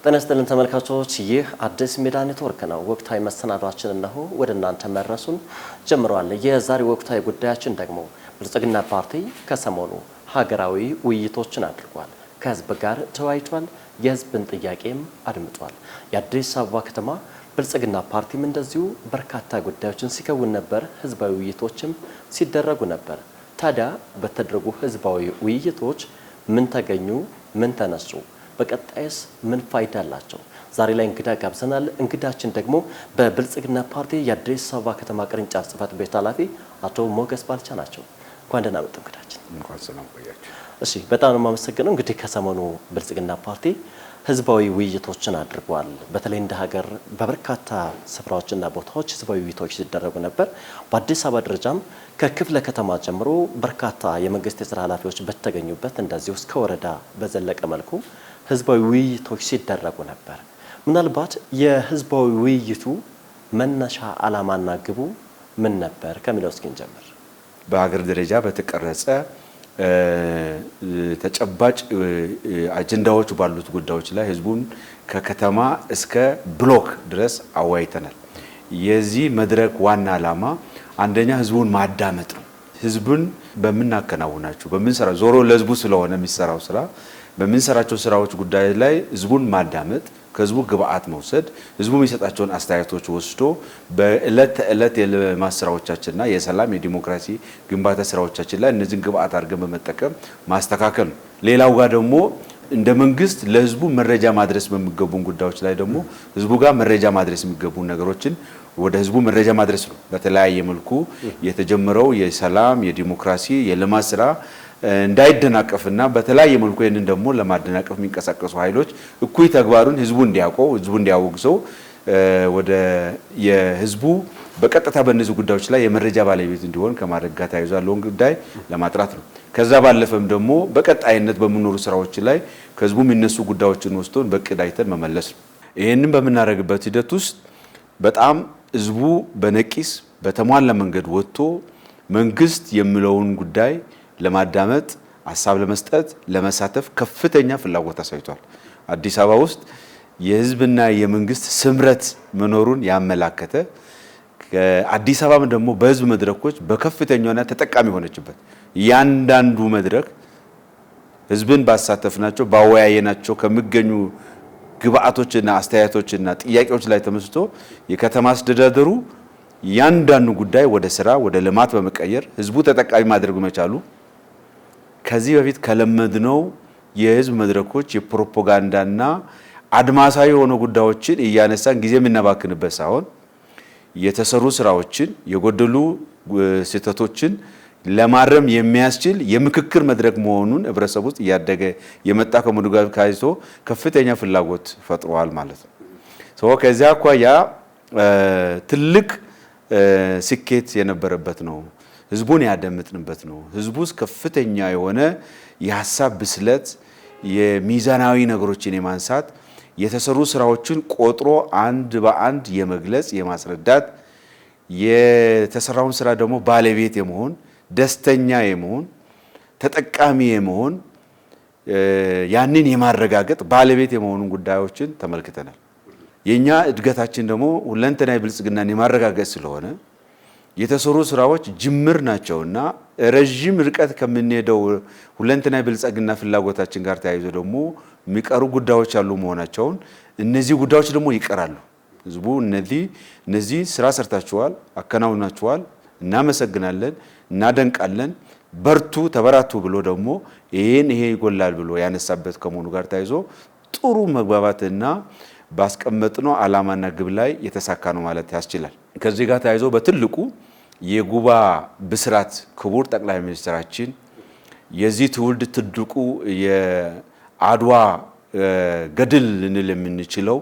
ተነስተልን ተመልካቾች ይህ አዲስ ሜዳ ኔትወርክ ነው። ወቅታዊ መሰናዷችን እነሆ ወደ እናንተ መድረሱን ጀምሯል። የዛሬ ወቅታዊ ጉዳያችን ደግሞ ብልጽግና ፓርቲ ከሰሞኑ ሀገራዊ ውይይቶችን አድርጓል። ከህዝብ ጋር ተወያይቷል። የህዝብን ጥያቄም አድምጧል። የአዲስ አበባ ከተማ ብልጽግና ፓርቲም እንደዚሁ በርካታ ጉዳዮችን ሲከውን ነበር። ህዝባዊ ውይይቶችም ሲደረጉ ነበር። ታዲያ በተደረጉ ህዝባዊ ውይይቶች ምን ተገኙ? ምን ተነሱ? በቀጣይስ ምን ፋይዳ አላቸው? ዛሬ ላይ እንግዳ ጋብዘናል። እንግዳችን ደግሞ በብልጽግና ፓርቲ የአዲስ አበባ ከተማ ቅርንጫፍ ጽህፈት ቤት ኃላፊ አቶ ሞገስ ባልቻ ናቸው። እንኳን ደህና መጡ እንግዳችን። እንኳን ሰላም ቆያችሁ። እሺ፣ በጣም ነው የማመሰግነው። እንግዲህ ከሰሞኑ ብልጽግና ፓርቲ ህዝባዊ ውይይቶችን አድርጓል። በተለይ እንደ ሀገር በበርካታ ስፍራዎችና ቦታዎች ህዝባዊ ውይይቶች ሲደረጉ ነበር። በአዲስ አበባ ደረጃም ከክፍለ ከተማ ጀምሮ በርካታ የመንግስት የስራ ኃላፊዎች በተገኙበት እንደዚሁ እስከ ወረዳ በዘለቀ መልኩ ህዝባዊ ውይይቶች ሲደረጉ ነበር። ምናልባት የህዝባዊ ውይይቱ መነሻ ዓላማና ግቡ ምን ነበር ከሚለው እስኪ እንጀምር። በሀገር ደረጃ በተቀረጸ ተጨባጭ አጀንዳዎች ባሉት ጉዳዮች ላይ ህዝቡን ከከተማ እስከ ብሎክ ድረስ አወያይተናል። የዚህ መድረክ ዋና ዓላማ አንደኛ ህዝቡን ማዳመጥ ነው። ህዝቡን በመናከናውናቸው በመንሰራ ዞሮ ለህዝቡ ስለሆነ የሚሰራው ስራ በመንሰራቸው ስራዎች ጉዳይ ላይ ህዝቡን ማዳመጥ፣ ከህዝቡ ግብአት መውሰድ፣ ህዝቡ የሚሰጣቸውን አስተያየቶች ወስዶ በእለት ተእለት የልማት ስራዎቻችንና የሰላም የዲሞክራሲ ግንባታ ስራዎቻችን ላይ እነዚህን ግብአት አድርገን በመጠቀም ማስተካከል ነው። ሌላው ጋር ደግሞ እንደ መንግስት ለህዝቡ መረጃ ማድረስ በሚገቡን ጉዳዮች ላይ ደግሞ ህዝቡ ጋር መረጃ ማድረስ የሚገቡ ነገሮችን ወደ ህዝቡ መረጃ ማድረስ ነው። በተለያየ መልኩ የተጀመረው የሰላም የዲሞክራሲ የልማት ስራ እንዳይደናቀፍና በተለያየ መልኩ ይህንን ደግሞ ለማደናቀፍ የሚንቀሳቀሱ ኃይሎች እኩይ ተግባሩን ህዝቡ እንዲያውቀው ህዝቡ እንዲያወግዘው ወደ የህዝቡ በቀጥታ በእነዚህ ጉዳዮች ላይ የመረጃ ባለቤት እንዲሆን ከማድረግ ጋር ተያይዞ ያለውን ጉዳይ ለማጥራት ነው። ከዛ ባለፈም ደግሞ በቀጣይነት በሚኖሩ ስራዎች ላይ ከህዝቡ የሚነሱ ጉዳዮችን ወስዶን በእቅድ አይተን መመለስ ነው። ይህንን በምናደርግበት ሂደት ውስጥ በጣም ህዝቡ በነቂስ በተሟላ መንገድ ወጥቶ መንግስት የሚለውን ጉዳይ ለማዳመጥ ሐሳብ ለመስጠት ለመሳተፍ ከፍተኛ ፍላጎት አሳይቷል። አዲስ አበባ ውስጥ የህዝብና የመንግስት ስምረት መኖሩን ያመላከተ አዲስ አበባ ደግሞ በህዝብ መድረኮች በከፍተኛና ተጠቃሚ ሆነችበት። ያንዳንዱ መድረክ ህዝብን ባሳተፍናቸው ባወያየናቸው ከሚገኙ ግብአቶችና አስተያየቶችና ጥያቄዎች ላይ ተመስርቶ የከተማ አስተዳደሩ ያንዳንዱ ጉዳይ ወደ ስራ ወደ ልማት በመቀየር ህዝቡ ተጠቃሚ ማድረግ መቻሉ ከዚህ በፊት ከለመድነው የህዝብ መድረኮች የፕሮፓጋንዳና አድማሳዊ የሆኑ ጉዳዮችን እያነሳን ጊዜ የምናባክንበት ሳይሆን የተሰሩ ስራዎችን የጎደሉ ስህተቶችን ለማረም የሚያስችል የምክክር መድረክ መሆኑን ህብረተሰቡ ውስጥ እያደገ የመጣ ከመሆኑ ጋር ካይቶ ከፍተኛ ፍላጎት ፈጥሯል ማለት ነው። ከዚያ አኳያ ትልቅ ስኬት የነበረበት ነው። ህዝቡን ያደምጥንበት ነው። ህዝቡ ውስጥ ከፍተኛ የሆነ የሐሳብ ብስለት የሚዛናዊ ነገሮችን የማንሳት የተሰሩ ስራዎችን ቆጥሮ አንድ በአንድ የመግለጽ የማስረዳት የተሰራውን ስራ ደግሞ ባለቤት የመሆን ደስተኛ የመሆን ተጠቃሚ የመሆን ያንን የማረጋገጥ ባለቤት የመሆኑን ጉዳዮችን ተመልክተናል። የኛ እድገታችን ደግሞ ሁለንተናዊ ብልጽግናን የማረጋገጥ ስለሆነ የተሰሩ ስራዎች ጅምር ናቸውና ረጅም ርቀት ከምንሄደው ሁለንተናዊ ብልጽግና ፍላጎታችን ጋር ተያይዞ ደግሞ የሚቀሩ ጉዳዮች ያሉ መሆናቸውን እነዚህ ጉዳዮች ደግሞ ይቀራሉ። ህዝቡ እነዚህ ስራ ሰርታችኋል፣ አከናውናችኋል፣ እናመሰግናለን፣ እናደንቃለን፣ በርቱ፣ ተበራቱ ብሎ ደግሞ ይሄ ይጎላል ብሎ ያነሳበት ከመሆኑ ጋር ተያይዞ ጥሩ መግባባትና ባስቀመጥነው ዓላማና ግብ ላይ የተሳካ ነው ማለት ያስችላል። ከዚህ ጋር ተያይዞ በትልቁ የጉባ ብስራት ክቡር ጠቅላይ ሚኒስትራችን የዚህ ትውልድ ትልቁ የአድዋ ገድል ልንል የምንችለው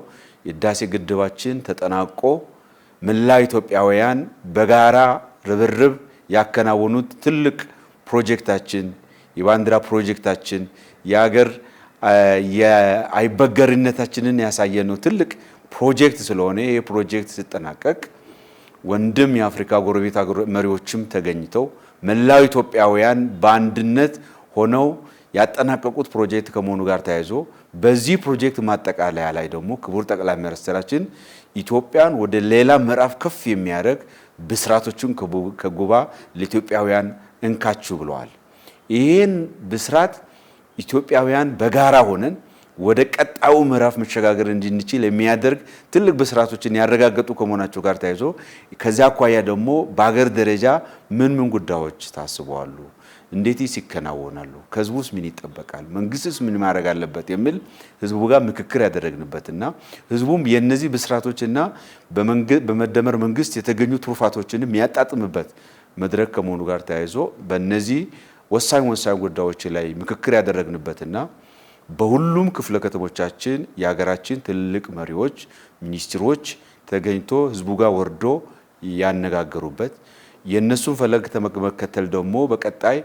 የህዳሴ ግድባችን ተጠናቆ መላ ኢትዮጵያውያን በጋራ ርብርብ ያከናወኑት ትልቅ ፕሮጀክታችን የባንዲራ ፕሮጀክታችን የሀገር የአይበገርነታችንን ያሳየነው ትልቅ ፕሮጀክት ስለሆነ ይሄ ፕሮጀክት ሲጠናቀቅ ወንድም የአፍሪካ ጎረቤት መሪዎችም ተገኝተው መላው ኢትዮጵያውያን በአንድነት ሆነው ያጠናቀቁት ፕሮጀክት ከመሆኑ ጋር ተያይዞ በዚህ ፕሮጀክት ማጠቃለያ ላይ ደግሞ ክቡር ጠቅላይ ሚኒስትራችን ኢትዮጵያን ወደ ሌላ ምዕራፍ ከፍ የሚያደርግ ብስራቶችን ከጉባ ለኢትዮጵያውያን እንካችሁ ብለዋል። ይህን ብስራት ኢትዮጵያውያን በጋራ ሆነን ወደ ቀጣዩ ምዕራፍ መሸጋገር እንድንችል የሚያደርግ ትልቅ ብስራቶችን ያረጋገጡ ከመሆናቸው ጋር ተያይዞ ከዚያ አኳያ ደግሞ በአገር ደረጃ ምን ጉዳዮች ታስበዋሉ? እንዴትስ ይከናወናሉ? ከህዝቡስ ምን ይጠበቃል? መንግስትስ ምን ማድረግ አለበት? የሚል ህዝቡ ጋር ምክክር ያደረግንበትና ህዝቡም የነዚህ ብስራቶችና በመደመር መንግስት የተገኙ ትሩፋቶችን የሚያጣጥምበት መድረክ ከመሆኑ ጋር ተያይዞ በእነዚህ ወሳኝ ጉዳዮች ላይ ምክክር ያደረግንበትና በሁሉም ክፍለ ከተሞቻችን የሀገራችን ትልቅ መሪዎች፣ ሚኒስትሮች ተገኝቶ ህዝቡ ጋር ወርዶ ያነጋገሩበት የነሱን ፈለግ ተመከተል ደግሞ በቀጣይ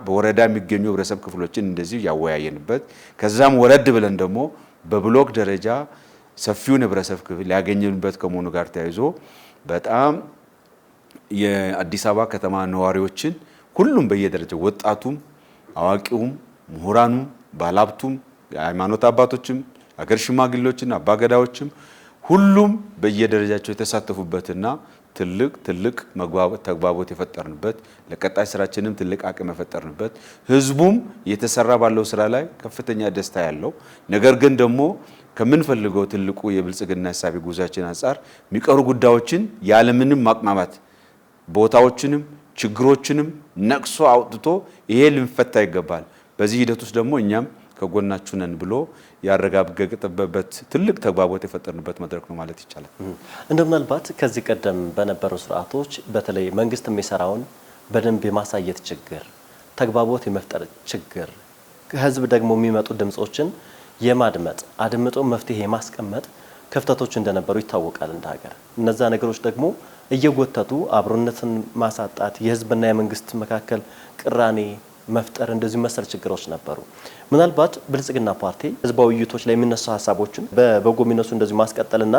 በወረዳ የሚገኙ ህብረተሰብ ክፍሎችን እንደዚህ ያወያየንበት ከዛም ወረድ ብለን ደግሞ በብሎክ ደረጃ ሰፊውን ህብረተሰብ ክፍል ያገኘንበት ከመሆኑ ጋር ተያይዞ በጣም የአዲስ አበባ ከተማ ነዋሪዎችን ሁሉም በየደረጃው ወጣቱም፣ አዋቂውም፣ ምሁራኑም፣ ባለሀብቱም፣ የሃይማኖት አባቶችም፣ አገር ሽማግሌዎችና አባገዳዎችም ሁሉም በየደረጃቸው የተሳተፉበትና ትልቅ ተግባቦት የፈጠርንበት ለቀጣይ ስራችንም ትልቅ አቅም የፈጠርንበት ህዝቡም የተሰራ ባለው ስራ ላይ ከፍተኛ ደስታ ያለው ነገር ግን ደግሞ ከምንፈልገው ትልቁ የብልጽግና ሐሳቢ ጉዟችን አንፃር የሚቀሩ ጉዳዮችን ያለምንም ማቅማማት ቦታዎችንም ችግሮችንም ነቅሶ አውጥቶ ይሄ ልንፈታ ይገባል። በዚህ ሂደት ውስጥ ደግሞ እኛም ከጎናችሁ ነን ብሎ ያረጋገጠበት ትልቅ ተግባቦት የፈጠርንበት መድረክ ነው ማለት ይቻላል። እንደምናልባት ከዚህ ቀደም በነበሩ ስርዓቶች በተለይ መንግስት የሚሰራውን በደንብ የማሳየት ችግር፣ ተግባቦት የመፍጠር ችግር፣ ከህዝብ ደግሞ የሚመጡ ድምጾችን የማድመጥ አድምጦ መፍትሄ የማስቀመጥ ክፍተቶች እንደነበሩ ይታወቃል እንደ ሀገር። እነዛ ነገሮች ደግሞ እየጎተቱ አብሮነትን ማሳጣት፣ የህዝብና የመንግስት መካከል ቅራኔ መፍጠር እንደዚህ መሰል ችግሮች ነበሩ። ምናልባት ብልጽግና ፓርቲ ህዝባዊ ውይይቶች ላይ የሚነሱ ሀሳቦችን በበጎ የሚነሱ እንደዚህ ማስቀጠልና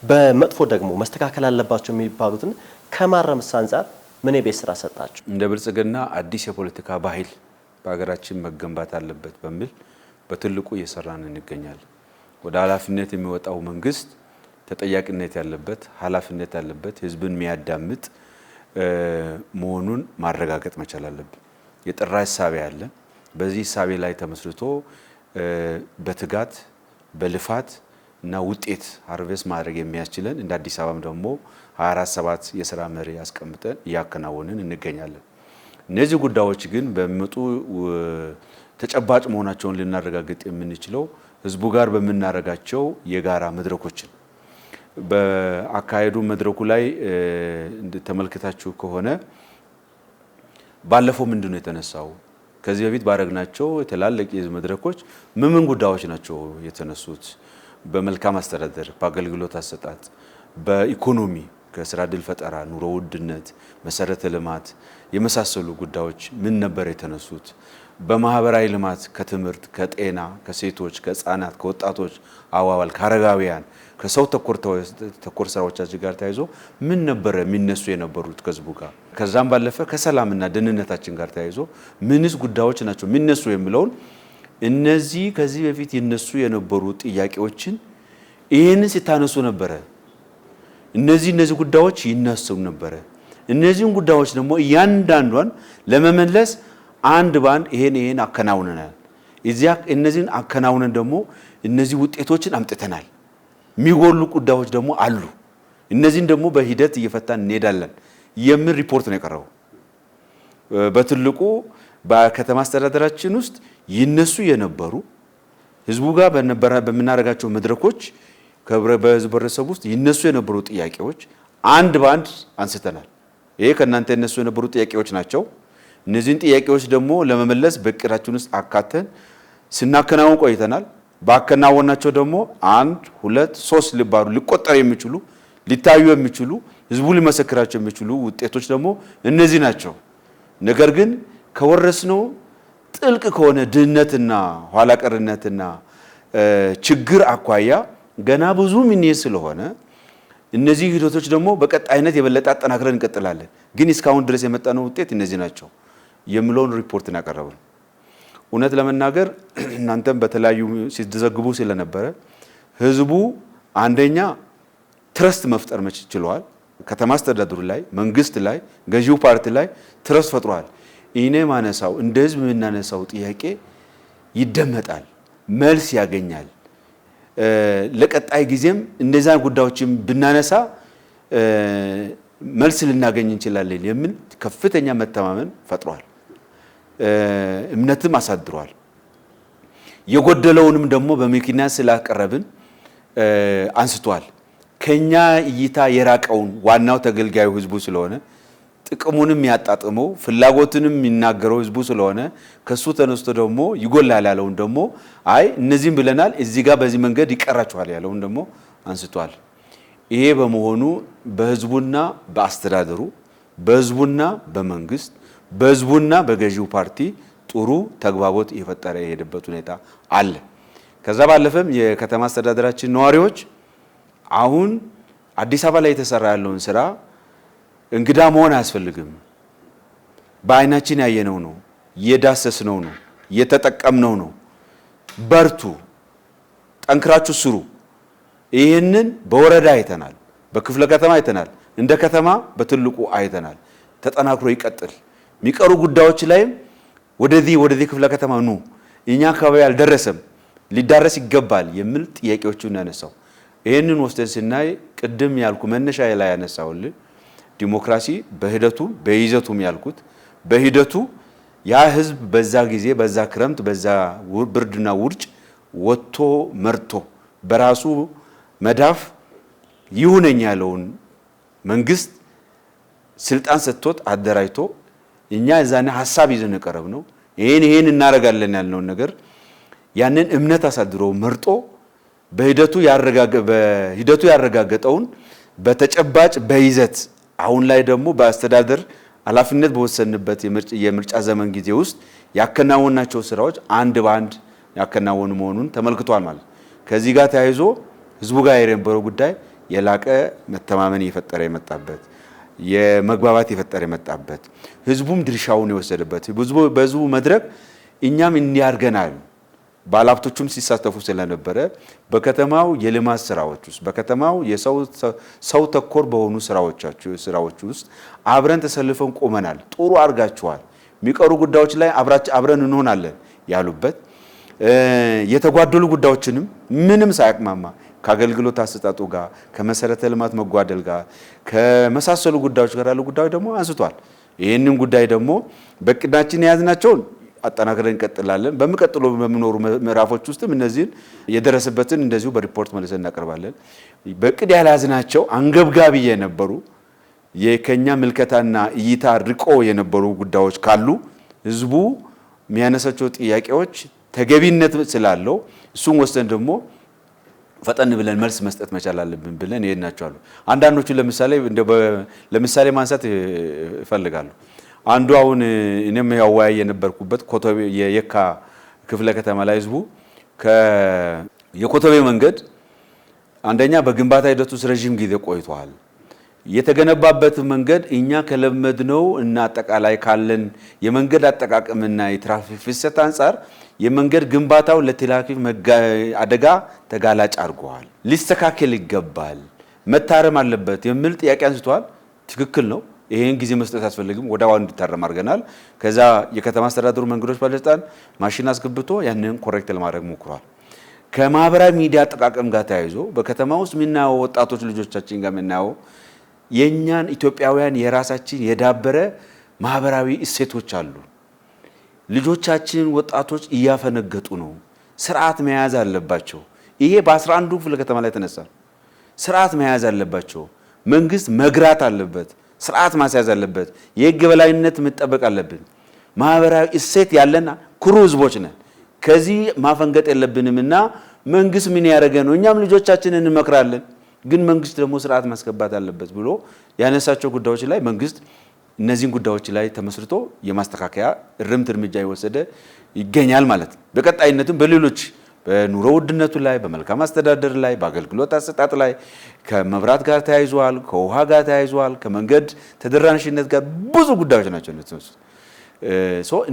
በመጥፎ ደግሞ መስተካከል አለባቸው የሚባሉትን ከማረምስ አንፃር ምን የቤት ስራ ሰጣችሁ? እንደ ብልጽግና አዲስ የፖለቲካ ባህል በሀገራችን መገንባት አለበት በሚል በትልቁ እየሰራን እንገኛለን። ወደ ኃላፊነት የሚወጣው መንግስት ተጠያቂነት ያለበት ኃላፊነት ያለበት ህዝብን የሚያዳምጥ መሆኑን ማረጋገጥ መቻል አለብን። የጠራ ሐሳብ ያለ በዚህ ሐሳብ ላይ ተመስርቶ በትጋት በልፋት እና ውጤት ሃርቨስት ማድረግ የሚያስችለን እንደ አዲስ አበባም ደግሞ 24/7 የሥራ መሪ ያስቀምጠን እያከናወንን እንገኛለን። እነዚህ ጉዳዮች ግን በሚመጡ ተጨባጭ መሆናቸውን ልናረጋግጥ የምንችለው ህዝቡ ጋር በምናረጋቸው የጋራ መድረኮችን በአካሄዱ መድረኩ ላይ ተመልክታችሁ ከሆነ ባለፈው ምንድነው የተነሳው? ከዚህ በፊት ባረግናቸው የተላለቀ የህዝብ መድረኮች ምን ጉዳዮች ናቸው የተነሱት? በመልካም አስተዳደር፣ በአገልግሎት አሰጣጥ፣ በኢኮኖሚ ከስራ ዕድል ፈጠራ፣ ኑሮ ውድነት፣ መሰረተ ልማት የመሳሰሉ ጉዳዮች ምን ነበር የተነሱት? በማህበራዊ ልማት ከትምህርት፣ ከጤና፣ ከሴቶች፣ ከህፃናት፣ ከወጣቶች አዋዋል፣ ከአረጋውያን ከሰው ተኮር ስራዎቻችን ጋር ተያይዞ ምን ነበር የሚነሱ የነበሩት ከህዝቡ ጋር? ከዛም ባለፈ ከሰላምና ደህንነታችን ጋር ተያይዞ ምንስ ጉዳዮች ናቸው የሚነሱ የሚለውን እነዚህ ከዚህ በፊት ይነሱ የነበሩ ጥያቄዎችን ይህንን ሲታነሱ ነበረ። እነዚህ ጉዳዮች ይነሱ ነበረ። እነዚህን ጉዳዮች ደግሞ እያንዳንዷን ለመመለስ አንድ ባንድ ይሄን አከናውነናል። እነዚህን አከናውነን ደግሞ እነዚህ ውጤቶችን አምጥተናል። የሚጎሉ ጉዳዮች ደግሞ አሉ። እነዚህን ደግሞ በሂደት እየፈታን እንሄዳለን የሚል ሪፖርት ነው የቀረበው። በትልቁ በከተማ አስተዳደራችን ውስጥ ይነሱ የነበሩ ህዝቡ ጋር በምናደርጋቸው መድረኮች በህብረተሰቡ ውስጥ ይነሱ የነበሩ ጥያቄዎች አንድ ባንድ አንስተናል። ይሄ ከእናንተ ይነሱ የነበሩ ጥያቄዎች ናቸው። እነዚህን ጥያቄዎች ደግሞ ለመመለስ በእቅዳችን ውስጥ አካተን ስናከናውን ቆይተናል። ባከናወናቸው ደግሞ 1 2 3 ሊባሉ ሊቆጠሩ የሚችሉ ሊታዩ የሚችሉ ህዝቡ ሊመሰክራቸው የሚችሉ ውጤቶች ደግሞ እነዚህ ናቸው። ነገር ግን ከወረስነው ጥልቅ ከሆነ ድህነትና ኋላ ቀርነትና ችግር አኳያ ገና ብዙ ምንይዝ ስለሆነ እነዚህ ሂደቶች ደግሞ በቀጣይነት የበለጠ አጠናክረን እንቀጥላለን። ግን እስካሁን ድረስ የመጣነው ውጤት እነዚህ ናቸው የሚለውን ሪፖርት እናቀርባለን። እውነት ለመናገር እናንተም በተለያዩ ሲዘግቡ ስለነበረ ህዝቡ አንደኛ ትረስት መፍጠር ችሏል። ከተማ አስተዳደሩ ላይ፣ መንግስት ላይ፣ ገዢው ፓርቲ ላይ ትረስት ፈጥሯል። እኔ ማነሳው እንደ ህዝብ የምናነሳው ጥያቄ ይደመጣል፣ መልስ ያገኛል። ለቀጣይ ጊዜም እንደዛ ጉዳዮችን ብናነሳ መልስ ልናገኝ እንችላለን የሚል ከፍተኛ መተማመን ፈጥሯል። እምነትም አሳድሯል። የጎደለውንም ደግሞ በምክንያት ስላቀረብን አንስቷል። ከኛ እይታ የራቀውን ዋናው ተገልጋዩ ህዝቡ ስለሆነ ጥቅሙንም ያጣጥመው ፍላጎቱንም የሚናገረው ህዝቡ ስለሆነ ከሱ ተነስቶ ደግሞ ይጎላል ያለውን ደግሞ አይ እነዚህም ብለናል እዚህ ጋር በዚህ መንገድ ይቀራችኋል ያለውን ደግሞ አንስቷል። ይሄ በመሆኑ በህዝቡና በአስተዳደሩ በህዝቡና በመንግስት በህዝቡና በገዢው ፓርቲ ጥሩ ተግባቦት የፈጠረ የሄደበት ሁኔታ አለ። ከዛ ባለፈም የከተማ አስተዳደራችን ነዋሪዎች አሁን አዲስ አበባ ላይ የተሰራ ያለውን ስራ እንግዳ መሆን አያስፈልግም። በአይናችን ያየነው ነው፣ የዳሰስነው ነው፣ የተጠቀምነው ነው። በርቱ፣ ጠንክራችሁ ስሩ። ይህንን በወረዳ አይተናል፣ በክፍለ ከተማ አይተናል፣ እንደ ከተማ በትልቁ አይተናል። ተጠናክሮ ይቀጥል። የሚቀሩ ጉዳዮች ላይም ወደዚህ ክፍለ ከተማ ኑ፣ እኛ አካባቢ አልደረሰም፣ ሊዳረስ ይገባል የሚል ጥያቄዎችን ያነሳው። ይህንን ወስደን ስናይ ቅድም ያልኩ መነሻ ላይ ያነሳውልን ዲሞክራሲ በሂደቱ በይዘቱም ያልኩት በሂደቱ ያ ህዝብ በዛ ጊዜ በዛ ክረምት በዛ ብርድና ውርጭ ወጥቶ መርቶ በራሱ መዳፍ ይሁነኝ ያለውን መንግስት ስልጣን ሰጥቶት አደራጅቶ እኛ እዛና ሐሳብ ይዘን ቀረብ ነው ይሄን እናረጋለን ያልነውን ነገር ያንን እምነት አሳድሮ መርጦ በሂደቱ ያረጋገጠውን በተጨባጭ በይዘት አሁን ላይ ደግሞ በአስተዳደር ኃላፊነት በወሰንበት የምርጫ ዘመን ጊዜ ውስጥ ያከናወናቸው ስራዎች አንድ ባንድ ያከናወኑ መሆኑን ተመልክቷል ማለት። ከዚህ ጋር ተያይዞ ህዝቡ ጋር የነበረው ጉዳይ የላቀ መተማመን የፈጠረ የመጣበት የመግባባት የፈጠረ የመጣበት ህዝቡም ድርሻውን የወሰደበት በህዝቡ መድረክ እኛም እንዲያርገናል ባለሀብቶቹም ሲሳተፉ ስለነበረ በከተማው የልማት ስራዎች ውስጥ በከተማው የሰው ተኮር በሆኑ ስራዎች ውስጥ አብረን ተሰልፈን ቆመናል። ጥሩ አርጋችኋል፣ የሚቀሩ ጉዳዮች ላይ አብረን እንሆናለን ያሉበት የተጓደሉ ጉዳዮችንም ምንም ሳያቅማማ ከአገልግሎት አሰጣጡ ጋር ከመሰረተ ልማት መጓደል ጋር ከመሳሰሉ ጉዳዮች ጋር ያለው ጉዳይ ደግሞ አንስቷል። ይህንን ጉዳይ ደግሞ በቅዳችን የያዝናቸውን አጠናክረን እንቀጥላለን። በሚቀጥሉ በሚኖሩ ምዕራፎች ውስጥም እነዚህን የደረሰበትን እንደዚሁ በሪፖርት መልሰን እናቀርባለን። በቅድ ያልያዝናቸው አንገብጋቢ የነበሩ የከኛ ምልከታና እይታ ርቆ የነበሩ ጉዳዮች ካሉ ህዝቡ የሚያነሳቸው ጥያቄዎች ተገቢነት ስላለው እሱን ወስደን ደግሞ ፈጠን ብለን መልስ መስጠት መቻል አለብን ብለን ይሄናቸዋል። አንዳንዶቹ ለምሳሌ ማንሳት ይፈልጋሉ። አንዱ አሁን እኔም ያወያየ የነበርኩበት ኮተቤ የየካ ክፍለ ከተማ ላይ ህዝቡ የኮተቤ መንገድ አንደኛ በግንባታ ሂደቱ ረጅም ጊዜ ቆይቷል። የተገነባበት መንገድ እኛ ከለመድነው እና አጠቃላይ ካለን የመንገድ አጠቃቀምና የትራፊክ ፍሰት አንፃር የመንገድ ግንባታው ለትራፊክ አደጋ ተጋላጭ አድርጓል። ሊስተካከል ይገባል፣ መታረም አለበት የሚል ጥያቄ አንስቷል። ትክክል ነው። ይሄን ጊዜ መስጠት አስፈልግም ወዳው እንዲታረም አድርገናል። ከዛ የከተማ አስተዳደሩ መንገዶች ባለስልጣን ማሽን አስገብቶ ያንን ኮሬክት ለማድረግ ሞክሯል። ከማህበራዊ ሚዲያ አጠቃቀም ጋር ተያይዞ በከተማ ውስጥ ምናየው ወጣቶች ልጆቻችን ጋር ምናየው የኛን ኢትዮጵያውያን የራሳችን የዳበረ ማህበራዊ እሴቶች አሉ። ልጆቻችን ወጣቶች እያፈነገጡ ነው። ስርዓት መያዝ አለባቸው። ይሄ በ11ዱ ክፍለ ከተማ ላይ ተነሳ። ስርዓት መያዝ አለባቸው። መንግስት መግራት አለበት። ስርዓት ማስያዝ አለበት። የህግ በላይነት መጠበቅ አለብን። ማህበራዊ እሴት ያለን ኩሩ ህዝቦች ነን። ከዚህ ማፈንገጥ የለብንምና መንግስት ምን ያደረገ ነው? እኛም ልጆቻችንን እንመክራለን፣ ግን መንግስት ደግሞ ስርዓት ማስከባት አለበት ብሎ ያነሳቸው ጉዳዮች ላይ መንግስት እነዚህን ጉዳዮች ላይ ተመስርቶ የማስተካከያ እርምጃ የወሰደ ይገኛል ማለት ነው። በቀጣይነትም በሌሎች በኑሮ ውድነቱ ላይ በመልካም አስተዳደር ላይ በአገልግሎት አሰጣጥ ላይ ከመብራት ጋር ተያይዟል ከውሃ ጋር ተያይዟል ከመንገድ ተደራሽነት ጋር ብዙ ጉዳዮች ናቸው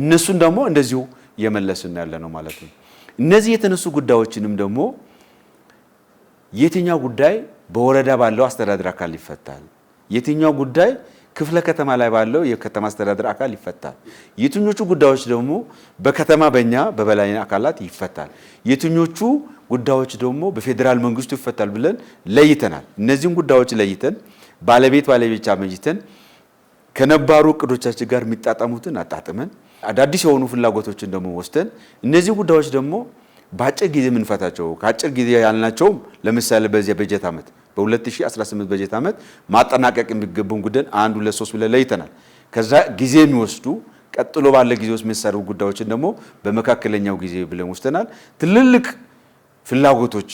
እነሱን ደግሞ እንደዚሁ የመለስን ያለ ነው ማለት ነው እነዚህ የተነሱ ጉዳዮችንም ደግሞ የትኛው ጉዳይ በወረዳ ባለው አስተዳደር አካል ይፈታል የትኛው ጉዳይ ክፍለ ከተማ ላይ ባለው የከተማ አስተዳደር አካል ይፈታል የትኞቹ ጉዳዮች ደግሞ በከተማ በእኛ በበላይ አካላት ይፈታል የትኞቹ ጉዳዮች ደግሞ በፌደራል መንግስቱ ይፈታል ብለን ለይተናል እነዚህን ጉዳዮች ለይተን ባለቤት አመጅተን ከነባሩ እቅዶቻችን ጋር የሚጣጣሙትን አጣጥመን አዳዲስ የሆኑ ፍላጎቶችን ደግሞ ወስተን እነዚህ ጉዳዮች ደግሞ በአጭር ጊዜ ምንፈታቸው ከአጭር ጊዜ ያልናቸው ለምሳሌ በዚህ በጀት ዓመት በ2018 በጀት ዓመት ማጠናቀቅ የሚገቡን ጉዳይ 1 2 3 ብለን ለይተናል ከዛ ጊዜ የሚወስዱ ቀጥሎ ባለ ጊዜ ውስጥ የሚሰሩ ጉዳዮችን ደግሞ በመካከለኛው ጊዜ ብለን ወስተናል ትልልቅ ፍላጎቶች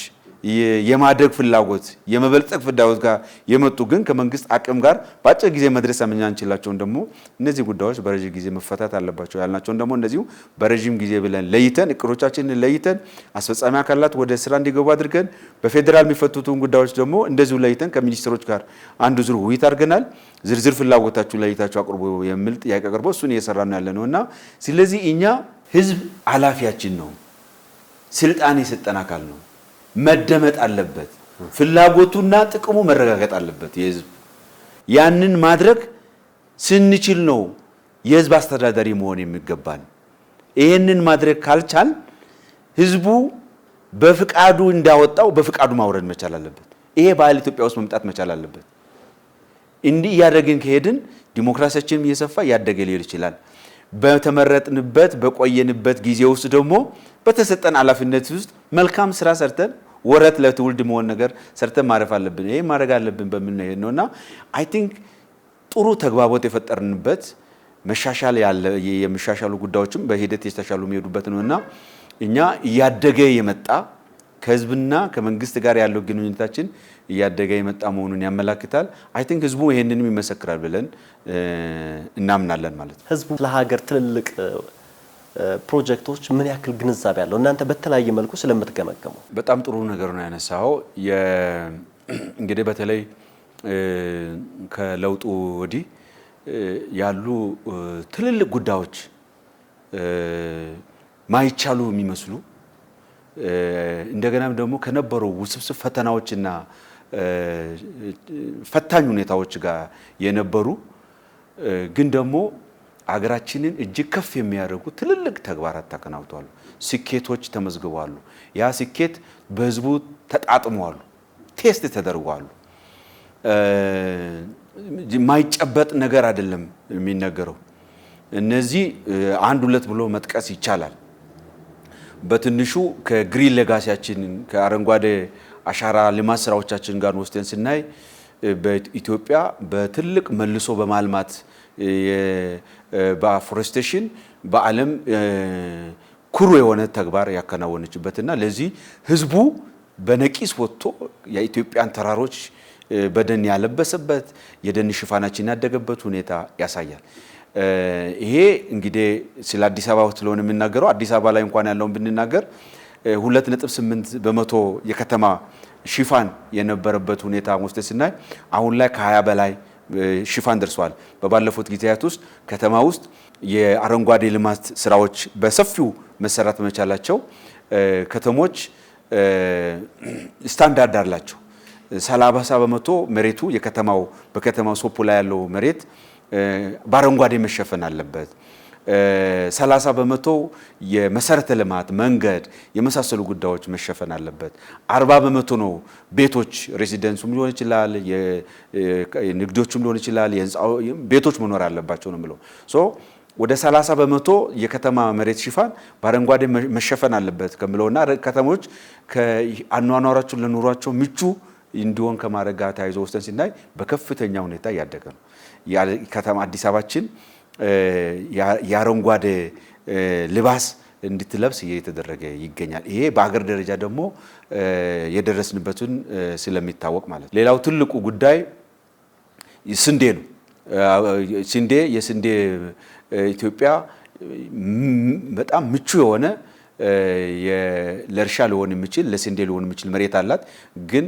የማደግ ፍላጎት የመበልጸግ ፍላጎት ጋር የመጡ ግን ከመንግስት አቅም ጋር በአጭር ጊዜ መድረስ አመኛንችላቸውን ደግሞ እነዚህ ጉዳዮች በረጅም ጊዜ መፈታት አለባቸው ያልናቸውን ደግሞ እንደዚሁ በረጅም ጊዜ ብለን ለይተን እቅዶቻችንን ለይተን አስፈጻሚ አካላት ወደ ስራ እንዲገቡ አድርገን በፌደራል የሚፈቱትን ጉዳዮች ደግሞ እንደዚሁ ለይተን ከሚኒስትሮች ጋር አንዱ ዙር ውይይት አድርገናል ዝርዝር ፍላጎታችሁ ለይታችሁ አቅርቡ የሚል ጥያቄ አቅርቦ እሱን እየሰራን ያለነውና ስለዚህ እኛ ህዝብ ኃላፊያችን ነው ስልጣን የሰጠን አካል ነው መደመጥ አለበት ፍላጎቱና ጥቅሙ መረጋገጥ አለበት የህዝብ ያንን ማድረግ ስንችል ነው የህዝብ አስተዳዳሪ መሆን የሚገባን ይሄንን ማድረግ ካልቻል ህዝቡ በፍቃዱ እንዳወጣው በፍቃዱ ማውረድ መቻል አለበት ይሄ ባህል ኢትዮጵያ ውስጥ መምጣት መቻል አለበት እንዲህ ያደረግን ከሄድን ዲሞክራሲያችንም እየሰፋ ያደገ ሊል ይችላል በተመረጥንበት በቆየንበት ጊዜ ውስጥ ደግሞ በተሰጠን ኃላፊነት ውስጥ መልካም ስራ ሰርተን ወረት ለትውልድ መሆን ነገር ሰርተን ማረፍ አለብን ይሄ ማድረግ አለብን በምን ነውና አይ ቲንክ ጥሩ ተግባቦት የፈጠርንበት መሻሻል ያለ የሚሻሻሉ ጉዳዮችም በሂደት የተሻሻሉ የሚሄዱበት ነውና እኛ ያደገ የመጣ ከህዝብና ከመንግስት ጋር ያለው ግንኙነታችን ያደገ የመጣ መሆኑን ያመላክታል አይ ቲንክ ህዝቡ ይሄንንም ይመሰክራል ብለን እናምናለን ማለት ነው ህዝቡ ለሀገር ትልልቅ ፕሮጀክቶች ምን ያክል ግንዛቤ ያለው እናንተ በተለያየ መልኩ ስለምትገመገሙ በጣም ጥሩ ነገር ነው ያነሳው እንግዲህ በተለይ ከለውጡ ወዲህ ያሉ ትልልቅ ጉዳዮች ማይቻሉ የሚመስሉ እንደገናም ደግሞ ከነበሩ ውስብስብ ፈተናዎችና ፈታኝ ሁኔታዎች ጋር የነበሩ ግን ደግሞ አገራችንን እጅግ ከፍ የሚያደርጉ ትልልቅ ተግባራት ተከናውተዋል ስኬቶች ተመዝግበዋል ያ ስኬት በህዝቡ ተጣጥመዋል ቴስት ተደርጓል ማይጨበጥ ነገር አይደለም የሚነገረው እነዚህ አንድ ሁለት ብሎ መጥቀስ ይቻላል በትንሹ ከግሪን ሌጋሲያችን ከአረንጓዴ አሻራ ልማት ስራዎቻችን ጋር ወስተን ስናይ በኢትዮጵያ በትልቅ መልሶ በማልማት በአፎሬስቴሽን በዓለም ኩሩ የሆነ ተግባር ያከናወነችበትና ለዚህ ህዝቡ በነቂስ ወጥቶ የኢትዮጵያን ተራሮች በደን ያለበሰበት የደን ሽፋናችን ያደገበት ሁኔታ ያሳያል ይሄ እንግዲህ ስለ አዲስ አበባ ስለሆነ የምናገረው አዲስ አበባ ላይ እንኳን ያለውን ብንናገር 2.8 በመቶ የከተማ ሽፋን የነበረበት ሁኔታ ወስደ ስናይ አሁን ላይ ከ20 በላይ ሽፋን ደርሷል በባለፉት ጊዜያት ውስጥ ከተማ ውስጥ የአረንጓዴ ልማት ስራዎች በሰፊው መሰራት መቻላቸው ከተሞች ስታንዳርድ አላቸው 30 በመቶ መሬቱ የከተማው በከተማው ሶፖ ላይ ያለው መሬት በአረንጓዴ መሸፈን አለበት 30 በመቶ የመሰረተ ልማት መንገድ የመሳሰሉ ጉዳዮች መሸፈን አለበት 40 በመቶ ነው ቤቶች ሬዚደንሱም ሊሆን ይችላል የንግዶችም ሊሆን ይችላል የህንጻው ቤቶች መኖር አለባቸው ነው ማለት ሶ ወደ 30 በመቶ የከተማ መሬት ሽፋን በአረንጓዴ መሸፈን አለበት ከመለውና ከተሞች ከአኗኗራቸው ለኑሯቸው ምቹ እንዲሆን ከማረጋ ታይዞ ወስተን ሲናይ በከፍተኛ ሁኔታ ያደገ ነው ከተማ አዲስ አበባችን ያረንጓዴ ልባስ እንድትለብስ እየተደረገ ይገኛል ይሄ በአገር ደረጃ ደግሞ የደረስንበትን ስለሚታወቅ ማለት ሌላው ትልቁ ጉዳይ ስንዴ ነው የስንዴ ኢትዮጵያ በጣም ምቹ የሆነ ለእርሻ ሊሆን የሚችል ለስንዴ ሊሆን የሚችል መሬት አላት። ግን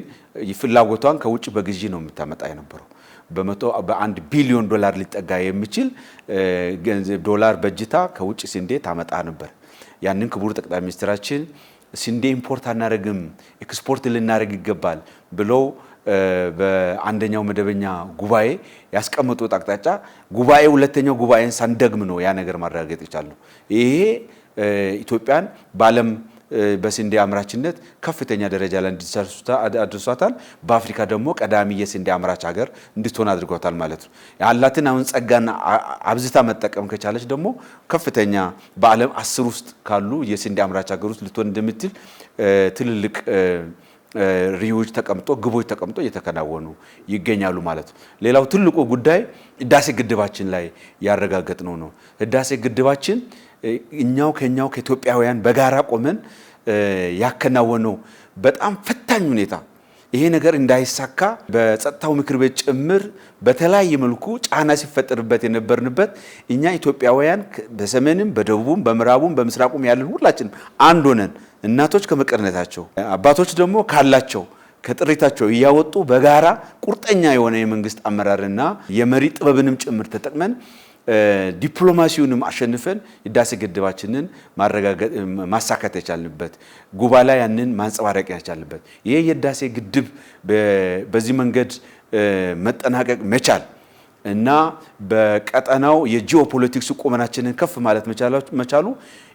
ፍላጎቷን ከውጭ በግዢ ነው የምታመጣ የነበረው። በ1 ቢሊዮን ዶላር ሊጠጋ የሚችል ገንዘብ ዶላር በጅታ ከውጭ ስንዴ ታመጣ ነበር። ያንን ክቡር ጠቅላይ ሚኒስትራችን ስንዴ ኢምፖርት አናረግም ኤክስፖርት ልናረግ ይገባል ብለው በአንደኛው መደበኛ ጉባኤ ያስቀመጡት አቅጣጫ ጉባኤ ሁለተኛው ጉባኤን ሳንደግም ነው ያ ነገር ማረጋገጥ ይቻላል። ይሄ ኢትዮጵያን በዓለም በስንዴ አምራችነት ከፍተኛ ደረጃ ላይ አድርሷታል። በአፍሪካ ደግሞ ቀዳሚ የስንዴ አምራች ሀገር እንድትሆን አድርጓታል ማለት ነው። ያላትን አሁን ጸጋና አብዝታ መጠቀም ከቻለች ደግሞ ከፍተኛ በዓለም 10 ውስጥ ካሉ የስንዴ አምራች ሀገር ውስጥ ልትሆን እንደምትል ትልልቅ ሪዮች ተቀምጦ ግቦች ተቀምጦ እየተከናወኑ ይገኛሉ ማለት ነው። ሌላው ትልቁ ጉዳይ ህዳሴ ግድባችን ላይ ያረጋገጥነው ነው። ህዳሴ ግድባችን እኛው ከኢትዮጵያውያን በጋራ ቆመን ያከናወነው በጣም ፈታኝ ሁኔታ ይሄ ነገር እንዳይሳካ በጸጥታው ምክር ቤት ጭምር በተለያየ መልኩ ጫና ሲፈጠርበት የነበርንበት እኛ ኢትዮጵያውያን በሰሜንም በደቡብም በምዕራቡም በምስራቁም ያለን ሁላችን አንድ ሆነን እናቶች ከመቀነታቸው አባቶች ደግሞ ካላቸው ከጥሪታቸው እያወጡ በጋራ ቁርጠኛ የሆነ የመንግስት አመራርና የመሪ ጥበብንም ጭምር ተጠቅመን ዲፕሎማሲውንም አሸንፈን ህዳሴ ግድባችንን ማሳካት የቻልንበት ጉባኤ ላይ ያንን ማንጸባረቅ የቻልንበት ይሄ የህዳሴ ግድብ በዚህ መንገድ መጠናቀቅ መቻል እና በቀጠናው የጂኦፖለቲክስ ቁመናችንን ከፍ ማለት መቻሉ